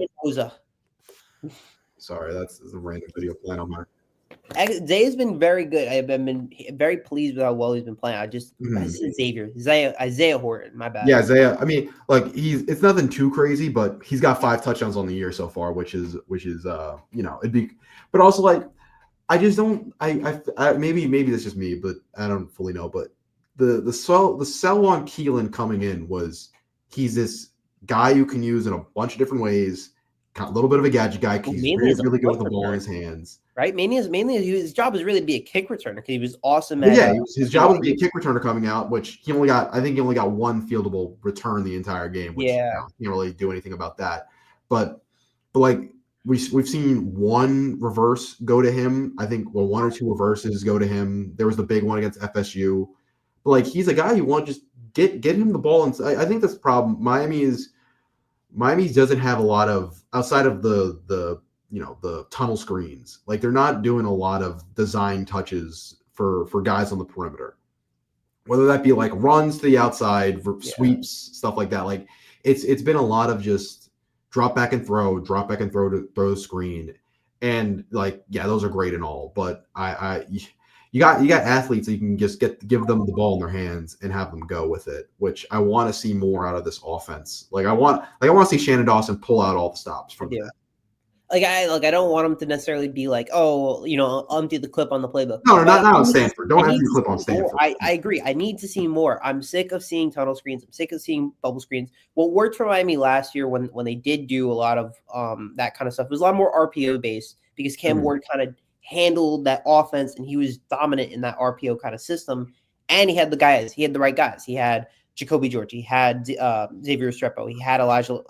S1: that's a random video playing on my.
S2: Zay has been very good. I've been very pleased with how well he's been playing. I said Isaiah Horton. My bad.
S1: Yeah, Isaiah. I mean, it's nothing too crazy, but he's got 5 touchdowns on the year so far, which is it'd be. But also I just don't. I maybe that's just me, but I don't fully know. But the sell on Keelan coming in was. He's this guy you can use in a bunch of different ways. A little bit of a gadget guy. He's really good with the ball in his hands.
S2: right? Mainly his job was really to be a kick returner because he was awesome
S1: But
S2: at.
S1: yeah, his job was to be a kick returner coming out, which I think he only got one fieldable return the entire game, which
S2: Yeah.
S1: he can't really do anything about that. But like we've seen one reverse go to him. I think one or two reverses go to him. There was the big one against FSU. But like he's a guy you want to just get him the ball. And I think that's the problem. Miami doesn't have a lot of outside of the the tunnel screens. Like they're not doing a lot of design touches for guys on the perimeter. Whether that be like runs to the outside, sweeps, stuff like that. Like it's been a lot of just drop back and throw to throw the screen. And like, yeah, those are great and all, but you got athletes that you can just give them the ball in their hands and have them go with it, which I want to see more out of this offense. I want to see Shannon Dawson pull out all the stops from that.
S2: I don't want him to necessarily be like, oh, empty the clip on the playbook.
S1: No, not on Stanford. Don't empty the clip on Stanford.
S2: I agree. I need to see more. I'm sick of seeing tunnel screens. I'm sick of seeing bubble screens. What worked for Miami last year when they did do a lot of that kind of stuff, it was a lot more RPO based because Cam Ward kind of handled that offense and he was dominant in that RPO kind of system. And he had the guys. He had the right guys. He had Jacoby George. He had Xavier Restrepo. He had Elijah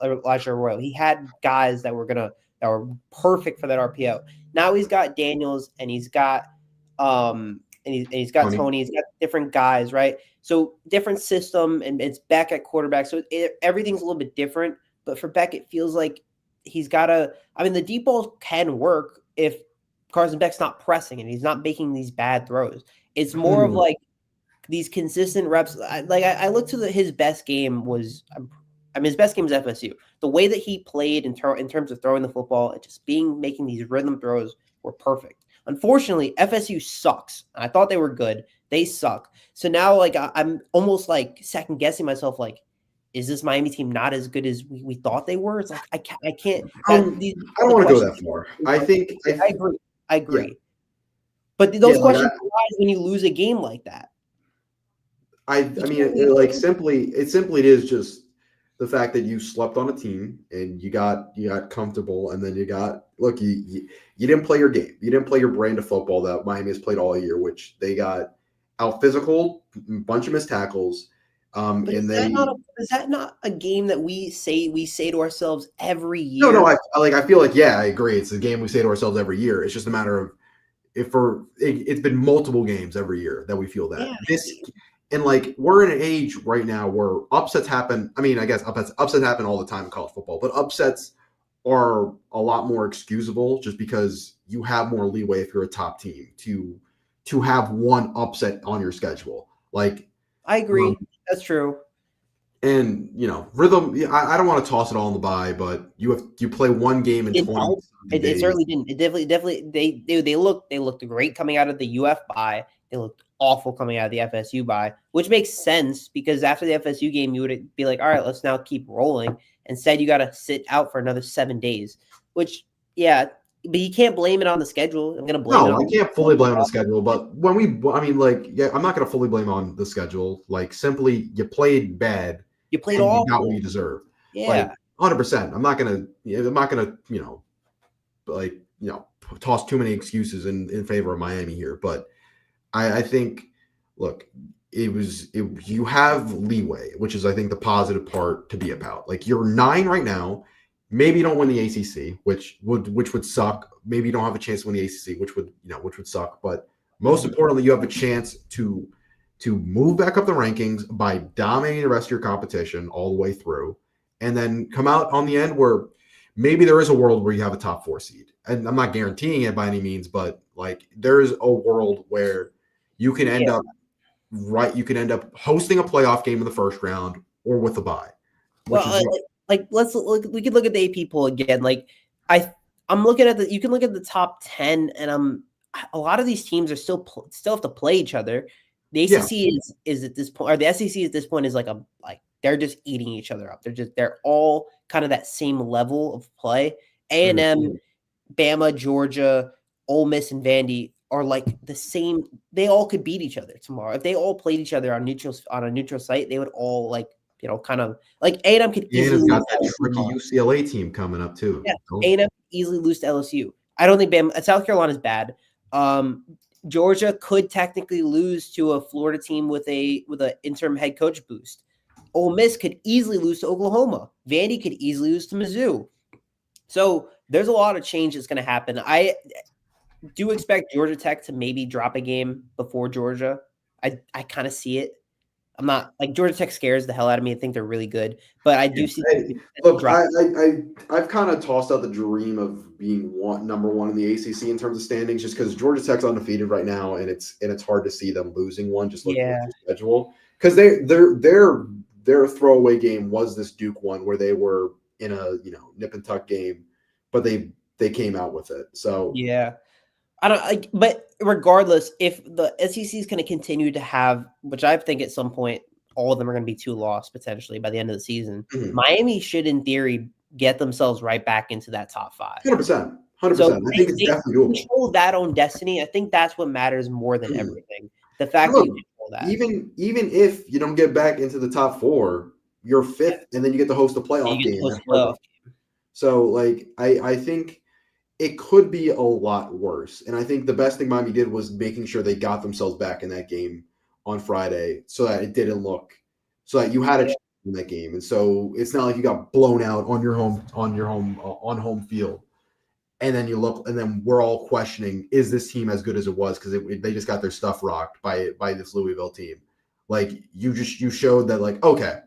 S2: Arroyo. He had guys that were perfect for that RPO. Now he's got Daniels and he's got he's got Tony. He's got different guys, right? So different system, and it's Beck at quarterback. So everything's a little bit different. But for Beck, it feels like he's got to. I mean, the deep balls can work if Carson Beck's not pressing and he's not making these bad throws. It's more of like these consistent reps. I looked to his best game was. His best game was FSU. The way that he played in terms of throwing the football and just making these rhythm throws were perfect. Unfortunately, FSU sucks. I thought they were good. They suck. So now, I'm almost second guessing myself. Is this Miami team not as good as we thought they were? It's I can't.
S1: I don't want to go that far. I agree.
S2: Yeah. But those questions arise when you lose a game like that.
S1: It simply is just the fact that you slept on a team and you got comfortable, and then you didn't play your game. You didn't play your brand of football that Miami has played all year, which they got out physical, bunch of missed tackles. Is
S2: that not a game that we say to ourselves every year?
S1: No. I feel like, yeah, I agree. It's a game we say to ourselves every year. It's just a matter of it's been multiple games every year that we feel that. Yeah. And we're in an age right now where upsets happen. I mean, I guess upsets happen all the time in college football, but upsets are a lot more excusable just because you have more leeway if you're a top team to have one upset on your schedule. I
S2: agree. That's true.
S1: And rhythm. I don't want to toss it all in the bye, but you play one game in 20 days.
S2: It certainly didn't. It definitely they looked great coming out of the UF bye. They looked awful coming out of the FSU bye, which makes sense because after the FSU game, you would be like, all right, let's now keep rolling. Instead, you got to sit out for another 7 days, which, yeah, but you can't blame it on the schedule. I'm going to blame it on
S1: I can't fully blame on the schedule, but I'm not going to fully blame on the schedule. Simply, you played bad.
S2: You played all.
S1: You got what you deserve.
S2: Yeah.
S1: 100%. I'm not going to, toss too many excuses in favor of Miami here, but I think, look, you have leeway, which is, I think, the positive part to be about. You're 9 right now. Maybe you don't win the ACC, which would suck. Maybe you don't have a chance to win the ACC, which would suck. But most importantly, you have a chance to move back up the rankings by dominating the rest of your competition all the way through, and then come out on the end where maybe there is a world where you have a top 4 seed. And I'm not guaranteeing it by any means, but there is a world where you can end up you can end up hosting a playoff game in the first round or with a bye.
S2: We could look at the AP poll again. I'm looking at you can look at the top 10, and a lot of these teams are still have to play each other. The ACC is at this point, or the SEC at this point is they're just eating each other up. They're all kind of that same level of play. A&M, Bama, Georgia, Ole Miss, and Vandy are the same. They all could beat each other tomorrow. If they all played each other on a neutral site, they would all kind of A&M could easily
S1: got that tricky UCLA team coming up too.
S2: Yeah, A&M could easily lose to LSU. I don't think South Carolina's bad. Georgia could technically lose to a Florida team with an interim head coach boost. Ole Miss could easily lose to Oklahoma. Vandy could easily lose to Mizzou. So there's a lot of change that's going to happen. I do expect Georgia Tech to maybe drop a game before Georgia. I kind of see it. I'm not like Georgia Tech scares the hell out of me. I think they're really good, but I do see.
S1: Look, I've kind of tossed out the dream of being number one in the ACC in terms of standings, just because Georgia Tech's undefeated right now, and it's hard to see them losing one. Just looking at the schedule, because their throwaway game was this Duke one where they were in a nip and tuck game, but they came out with it. So
S2: yeah. I don't like, but regardless, if the SEC is going to continue to have, which I think at some point, all of them are going to be 2 loss potentially by the end of the season.
S1: Mhm.
S2: Miami should, in theory, get themselves right back into that top 5.
S1: 100%.
S2: So
S1: I think it's definitely doable.
S2: Control that own destiny. I think that's what matters more than everything. The fact
S1: Look,
S2: that you control that.
S1: Even if you don't get back into the top 4, you're 5th, and then you get to host a playoff game. So, like, I think it could be a lot worse. And I think the best thing Miami did was making sure they got themselves back in that game on Friday so that it didn't look so that you had a chance in that game. And so it's not like you got blown out on home field. And then you look, and then we're all questioning, is this team as good as it was? Because they just got their stuff rocked by this Louisville team. Like you showed that, like, okay,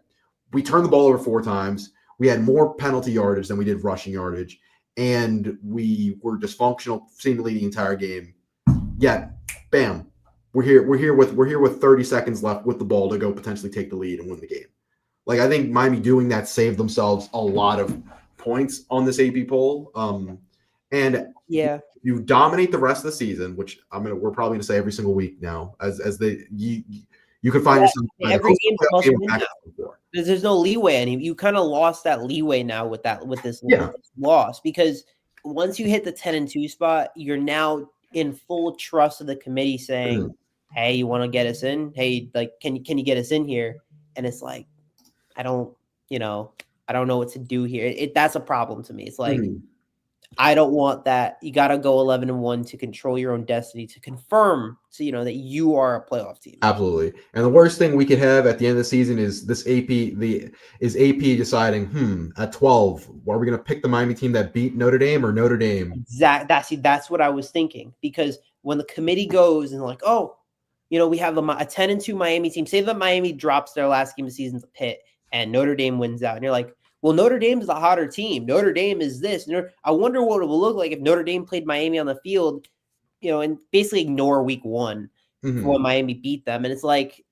S1: we turned the ball over 4 times. We had more penalty yardage than we did rushing yardage. And we were dysfunctional seemingly the entire game. Yet, bam, we're here with 30 seconds left with the ball to go potentially take the lead and win the game. Like, I think Miami doing that saved themselves a lot of points on this AP poll. And you dominate the rest of the season, which we're probably gonna say every single week now, as you can find yourself
S2: every game there's no leeway anymore. You kind of lost that leeway now with this loss, because once you hit the 10-2 spot, you're now in full trust of the committee saying, hey, you want to get us in? Hey, like, can you get us in here? And it's like, I don't know what to do here. That's a problem to me. It's like, I don't want that. You got to go 11-1 to control your own destiny, to confirm, that you are a playoff team.
S1: Absolutely. And the worst thing we could have at the end of the season is this AP deciding, at 12, are we going to pick the Miami team that beat Notre Dame or Notre Dame?
S2: Exactly. That's what I was thinking, because when the committee goes and like, oh, we have a 10-2 Miami team. Say that Miami drops their last game of the season to Pitt and Notre Dame wins out, and you're like, well, Notre Dame is a hotter team. Notre Dame is this. I wonder what it will look like if Notre Dame played Miami on the field, and basically ignore week 1 when Miami beat them. And it's like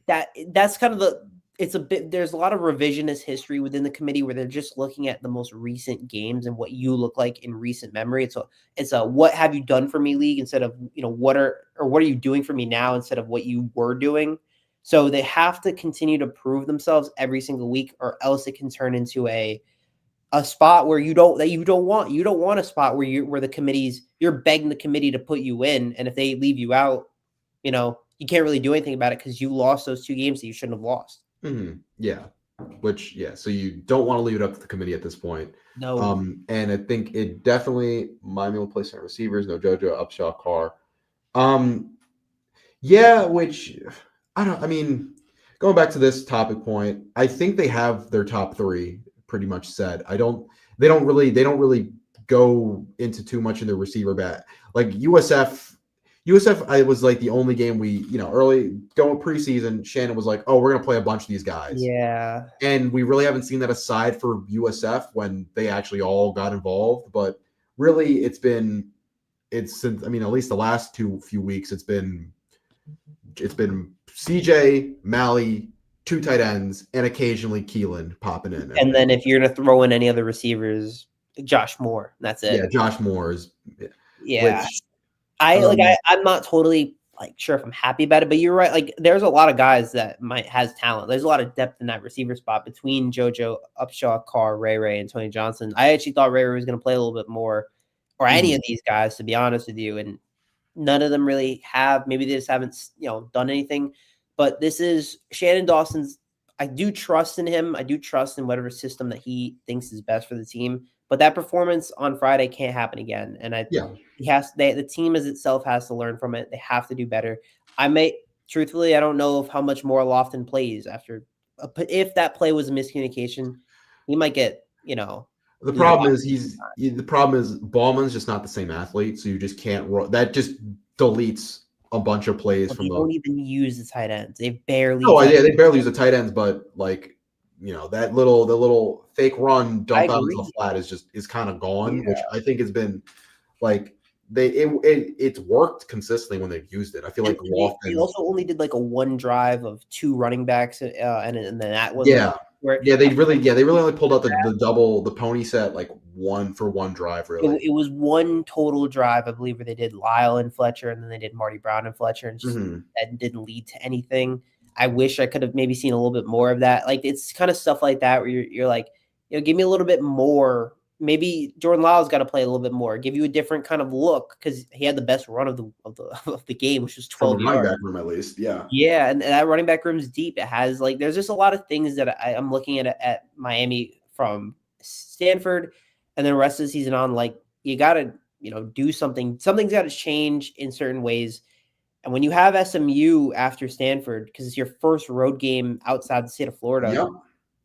S2: that's kind of there's a lot of revisionist history within the committee where they're just looking at the most recent games and what you look like in recent memory. It's a what have you done for me league instead of, what are you doing for me now instead of what you were doing. So they have to continue to prove themselves every single week, or else it can turn into a spot where you don't want a spot where you're begging the committee to put you in, and if they leave you out, you can't really do anything about it because you lost those 2 games that you shouldn't have lost.
S1: Yeah, so you don't want to leave it up to the committee at this point.
S2: No.
S1: And I think it definitely Miami will play some receivers, no JoJo, Upshaw, Carr. Which going back to this topic point, I think they have their top 3 pretty much set. They don't really go into too much in their receiver bat. Like USF, I was like the only game we, early going preseason, Shannon was like, oh, we're going to play a bunch of these guys.
S2: Yeah.
S1: And we really haven't seen that aside for USF when they actually all got involved. But really it's since, at least the last few weeks, it's been CJ, Malley, 2 tight ends, and occasionally Keelan popping in.
S2: And then if you're going to throw in any other receivers, Josh Moore, that's it.
S1: Yeah, Josh Moore is.
S2: Yeah. I'm not totally sure if I'm happy about it, but you're right. Like, there's a lot of guys that has talent. There's a lot of depth in that receiver spot between JoJo, Upshaw, Carr, Ray, and Tony Johnson. I actually thought Ray was going to play a little bit more, or any of these guys, to be honest with you. And none of them really have. Maybe they just haven't, done anything. But this is Shannon Dawson's. I do trust in him. I do trust in whatever system that he thinks is best for the team. But that performance on Friday can't happen again. And
S1: Yeah.
S2: the team as itself has to learn from it. They have to do better. Truthfully, I don't know how much more Lofton plays after. If that play was a miscommunication, he might get
S1: The
S2: lose a lot.
S1: problem is the problem is Ballman's just not the same athlete, so you just can't roll. That just deletes a bunch of plays
S2: But
S1: from
S2: they
S1: the.
S2: don't even use the tight ends. They barely
S1: Oh
S2: touch.
S1: yeah, they barely use the tight ends, but like that the little fake run
S2: I
S1: dump out into the
S2: agree.
S1: flat is kind of gone,
S2: Yeah.
S1: which I think has been like it's worked consistently when they've used it. I feel
S2: And
S1: like
S2: they
S1: Lofton.
S2: also only did like a one drive of 2 running backs, and then that one was
S1: Yeah.
S2: where
S1: They really only pulled out the pony set like one drive really.
S2: it was one total drive, I believe, where they did Lyle and Fletcher, and then they did Marty Brown and Fletcher, and just
S1: Hmm.
S2: that didn't lead to anything. I wish I could have maybe seen a little bit more of that. Like it's kind of stuff like that where you're like, give me a little bit more. Maybe Jordan Lyle's got to play a little bit more, give you a different kind of look because he had the best run of the game, which was
S1: From a
S2: 12
S1: running
S2: yards.
S1: back room at least. Yeah.
S2: Yeah, and that running back room's deep. It has there's just a lot of things that I'm looking at Miami from Stanford, and then the rest of the season on. Like you got to do something. Something's got to change in certain ways. And when you have SMU after Stanford, because it's your first road game outside the state of Florida,
S1: Yep.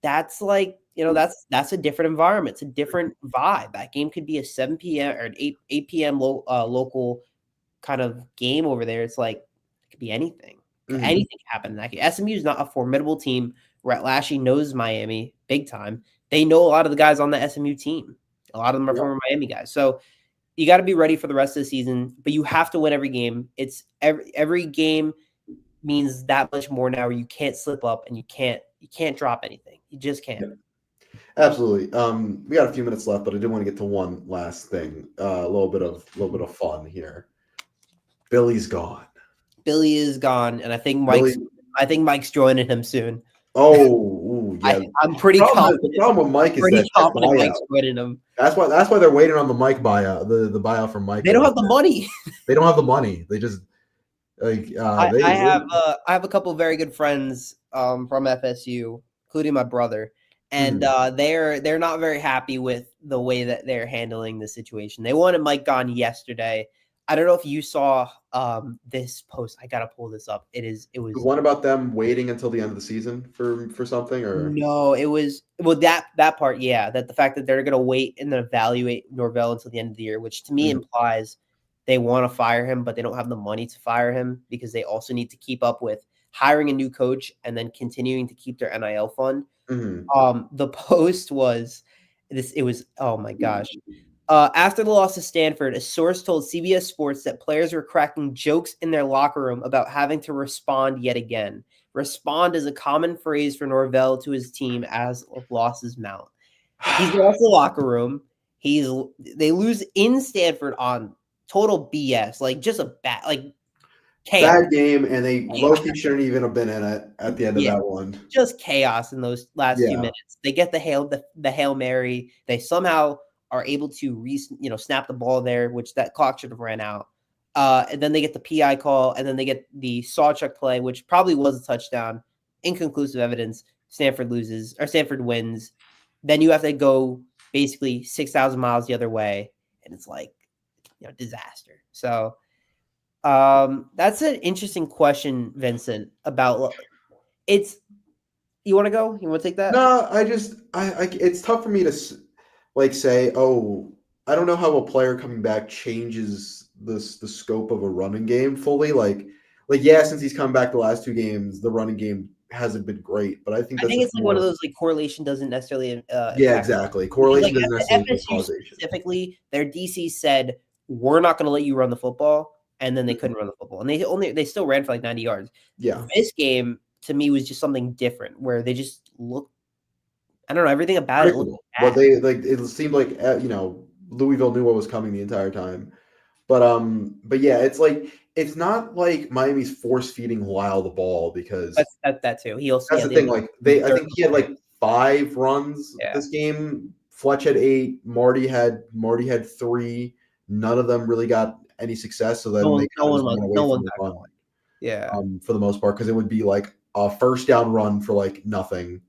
S2: that's that's a different environment. It's a different vibe. That game could be a 7 p.m. or an 8 p.m. Local kind of game over there. It's like it could be anything.
S1: Hmm.
S2: Anything can happen in that game. SMU is not a formidable team. Rhett Lashley knows Miami big time. They know a lot of the guys on the SMU team. A lot of them are
S1: Yep.
S2: former Miami guys. So you got to be ready for the rest of the season, but you have to win every game. It's every game means that much more now where you can't slip up and you can't drop anything. You just can't.
S1: Yep. Absolutely. We got a few minutes left, but I did want to get to one last thing. A little bit of fun here. Billy's gone.
S2: Billy is gone, and I think
S1: Billy.
S2: Mike's joining him soon.
S1: Oh, yeah.
S2: I'm pretty
S1: The
S2: confident.
S1: problem with Mike is
S2: Pretty
S1: that
S2: confident
S1: buyout.
S2: Mike's joining him.
S1: That's why they're waiting on the Mike buyout, the buyout from Mike.
S2: They don't have the money.
S1: They don't have the money. They just like
S2: I have a couple of very good friends from FSU, including my brother, and
S1: Mhm.
S2: they're not very happy with the way that they're handling the situation. They wanted Mike gone yesterday. I don't know if you saw this post. I gotta pull this up. It
S1: The
S2: was
S1: one about them waiting until the end of the season for something or
S2: no, it was that part, yeah. That the fact that they're gonna wait and then evaluate Norvell until the end of the year, which to me
S1: Mhm.
S2: implies they want to fire him, but they don't have the money to fire him because they also need to keep up with hiring a new coach and then continuing to keep their NIL fund.
S1: Mhm.
S2: The post was this. It was oh my gosh. After the loss to Stanford, a source told CBS Sports that players were cracking jokes in their locker room about having to respond yet again. Respond is a common phrase for Norvell to his team as losses mount. He's lost the locker room. They lose in Stanford on total BS, like just a bad chaos.
S1: bad game, and they low-key shouldn't even have been in it at the end of
S2: Yeah,
S1: that one.
S2: just chaos in those last few
S1: Yeah.
S2: minutes. They get the Hail Mary. They somehow are able to snap the ball there, which that clock should have ran out. And then they get the PI call, and then they get the Sawchuk play, which probably was a touchdown. Inconclusive evidence. Stanford wins. Then you have to go basically 6,000 miles the other way, and it's like disaster. So that's an interesting question, Vincent, about it's you want to go? You want to take that?
S1: No, it's tough for me to like say, oh, I don't know how a player coming back changes the scope of a running game fully. Like yeah, since he's come back the last two games, the running game hasn't been great, but I think
S2: I
S1: that's
S2: think
S1: just
S2: it's like one of
S1: more.
S2: those correlation doesn't necessarily
S1: Yeah,
S2: impact
S1: exactly.
S2: because
S1: Correlation doesn't necessarily equal
S2: FSU
S1: causation.
S2: specifically, their DC said we're not going to let you run the football, and then they
S1: Mhm.
S2: couldn't run the football, and they still ran for like 90 yards.
S1: Yeah.
S2: This game to me was just something different where they just looked. I don't know, everything about it looked
S1: Predictable. What
S2: bad.
S1: they like, it seemed like Louisville knew what was coming the entire time. But yeah, it's not like Miami's force feeding Lyle the ball because
S2: That's that too. He also
S1: that's
S2: yeah,
S1: the
S2: they
S1: thing.
S2: had
S1: Like I
S2: dirt
S1: think
S2: on
S1: he
S2: the
S1: had
S2: ball.
S1: like 5 runs
S2: Yeah,
S1: this game. Fletch had 8. Marty had 3. None of them really got any success. So then they kind of just went
S2: no
S1: away
S2: one
S1: from the
S2: got
S1: run
S2: going. Yeah.
S1: for the most part because it would be like a first down run for like nothing.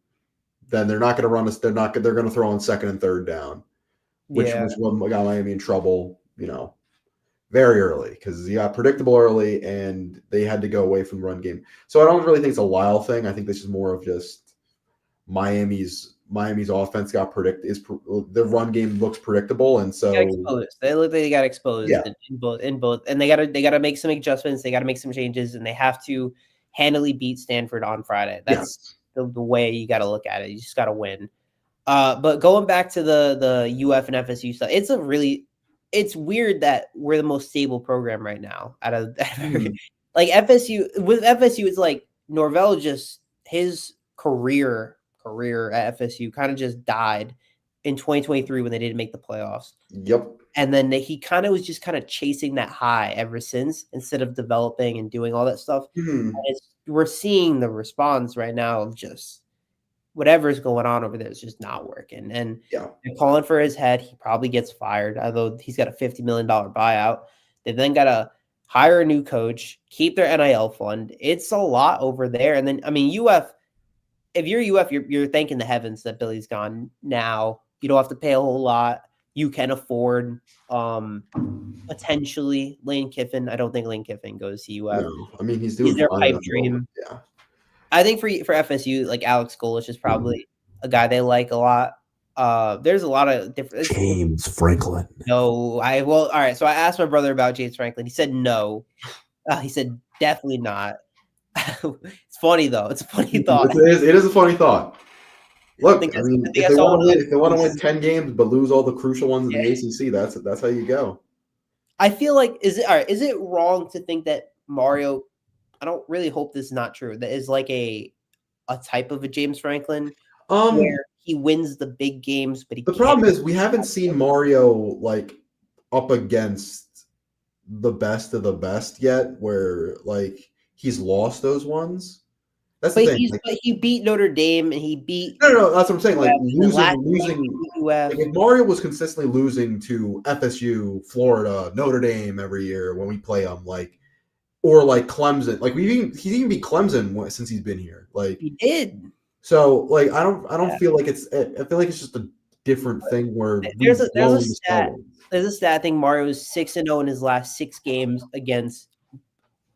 S1: Then they're not going to run us. They're not. They're going to throw on second and third down. which
S2: Yeah.
S1: was what got Miami in trouble, very early because you got predictable early and they had to go away from the run game. So I don't really think it's a Lyle thing. I think this is more of just Miami's offense got the run game looks predictable, and
S2: Got
S1: so
S2: exposed. They look like they got exposed
S1: yeah,
S2: in both, and they gotta make some adjustments. They gotta make some changes, and they have to handily beat Stanford on Friday. That's
S1: yes.
S2: the way you got to look at it. You just got to win. But going back to the UF and FSU stuff, it's weird that we're the most stable program right now out of
S1: Mhm.
S2: like FSU. With FSU, it's like Norvell just his career at FSU kind of just died in 2023 when they didn't make the playoffs.
S1: Yep.
S2: And then he kind of was just kind of chasing that high ever since instead of developing and doing all that stuff.
S1: Mhm.
S2: We're seeing the response right now of just whatever's going on over there is just not working. And
S1: Yeah.
S2: they're calling for his head. He probably gets fired, although he's got a $50 million buyout. They've then got to hire a new coach, keep their NIL fund. It's a lot over there. And then, I mean, UF, if you're UF, you're thanking the heavens that Billy's gone now. You don't have to pay a whole lot. You can afford potentially Lane Kiffin. I don't think Lane Kiffin goes to UF.
S1: No, I mean he's
S2: He's
S1: doing
S2: their
S1: fine
S2: pipe
S1: at the moment.
S2: dream.
S1: Yeah.
S2: I think for FSU, like Alex Golesh is probably a guy they like a lot. There's a lot of different.
S3: James Franklin.
S2: No, all right. So I asked my brother about James Franklin. He said no. He said definitely not. It's funny though. It's a funny thought.
S1: It is a funny thought. Look, I
S2: I
S1: mean,
S2: think
S1: if
S2: I
S1: they
S2: saw
S1: want
S2: one
S1: to
S2: of
S1: win,
S2: those
S1: if they want to win
S2: tweets.
S1: 10 games but lose all the crucial ones in
S2: Yeah.
S1: the ACC, that's how you go.
S2: I feel like is it wrong to think that Mario? I don't really hope this is not true. That is like a type of a James Franklin
S1: Um,
S2: where he wins the big games, but he
S1: the
S2: can't.
S1: problem is we haven't seen Mario like up against the best of the best yet, where like he's lost those ones. That's the
S2: But
S1: thing. Like,
S2: he beat Notre Dame and he beat
S1: no, that's what I'm saying. Like
S2: UF, and then
S1: losing.
S2: he beat UF.
S1: Like if Mario was consistently losing to FSU, Florida, Notre Dame every year when we play them, like or like Clemson, like he's even beat Clemson since he's been here. Like
S2: He did.
S1: so, like I don't
S2: Yeah.
S1: feel like I feel like it's just a different thing where
S2: There's
S1: we've
S2: a
S1: blown the
S2: stat.
S1: spell.
S2: There's a stat. I think Mario is 6-0 in his last 6 games against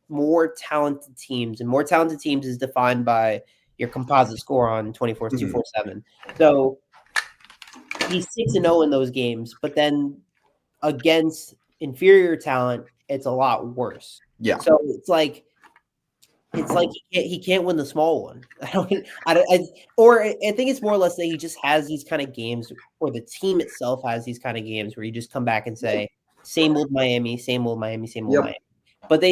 S2: more talented teams, and more talented teams is defined by your composite score on 247. So he's 6-0 in those games, but then against inferior talent, it's a lot worse.
S1: Yeah.
S2: So it's like he can't win the small one. I think it's more or less that he just has these kind of games, or the team itself has these kind of games where you just come back and say, same old Miami, same old Miami, same old
S1: Yep.
S2: Miami. But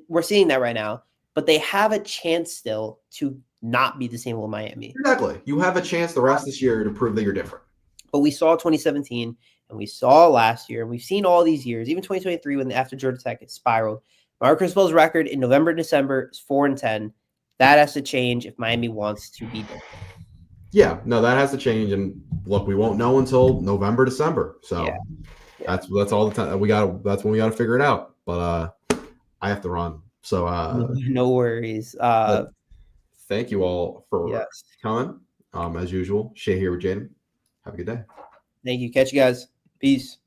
S2: we're seeing that right now, but they have a chance still to not be the same old Miami.
S1: Exactly. You have a chance the rest of this year to prove that you're different.
S2: But we saw 2017 and we saw last year, and we've seen all these years, even 2023 when after Georgia Tech it spiraled. Mario Cristobal's record in November and December is 4-10. That has to change if Miami wants to be different.
S1: Yeah, no, that has to change. And look, we won't know until November, December. So
S2: Yeah.
S1: that's all the time that's when we gotta figure it out. But I have to run. So
S2: No worries.
S1: thank you all for
S2: Yes.
S1: coming. As usual, Shay here with Jaden. Have a good day.
S2: Thank you. Catch you guys. Peace.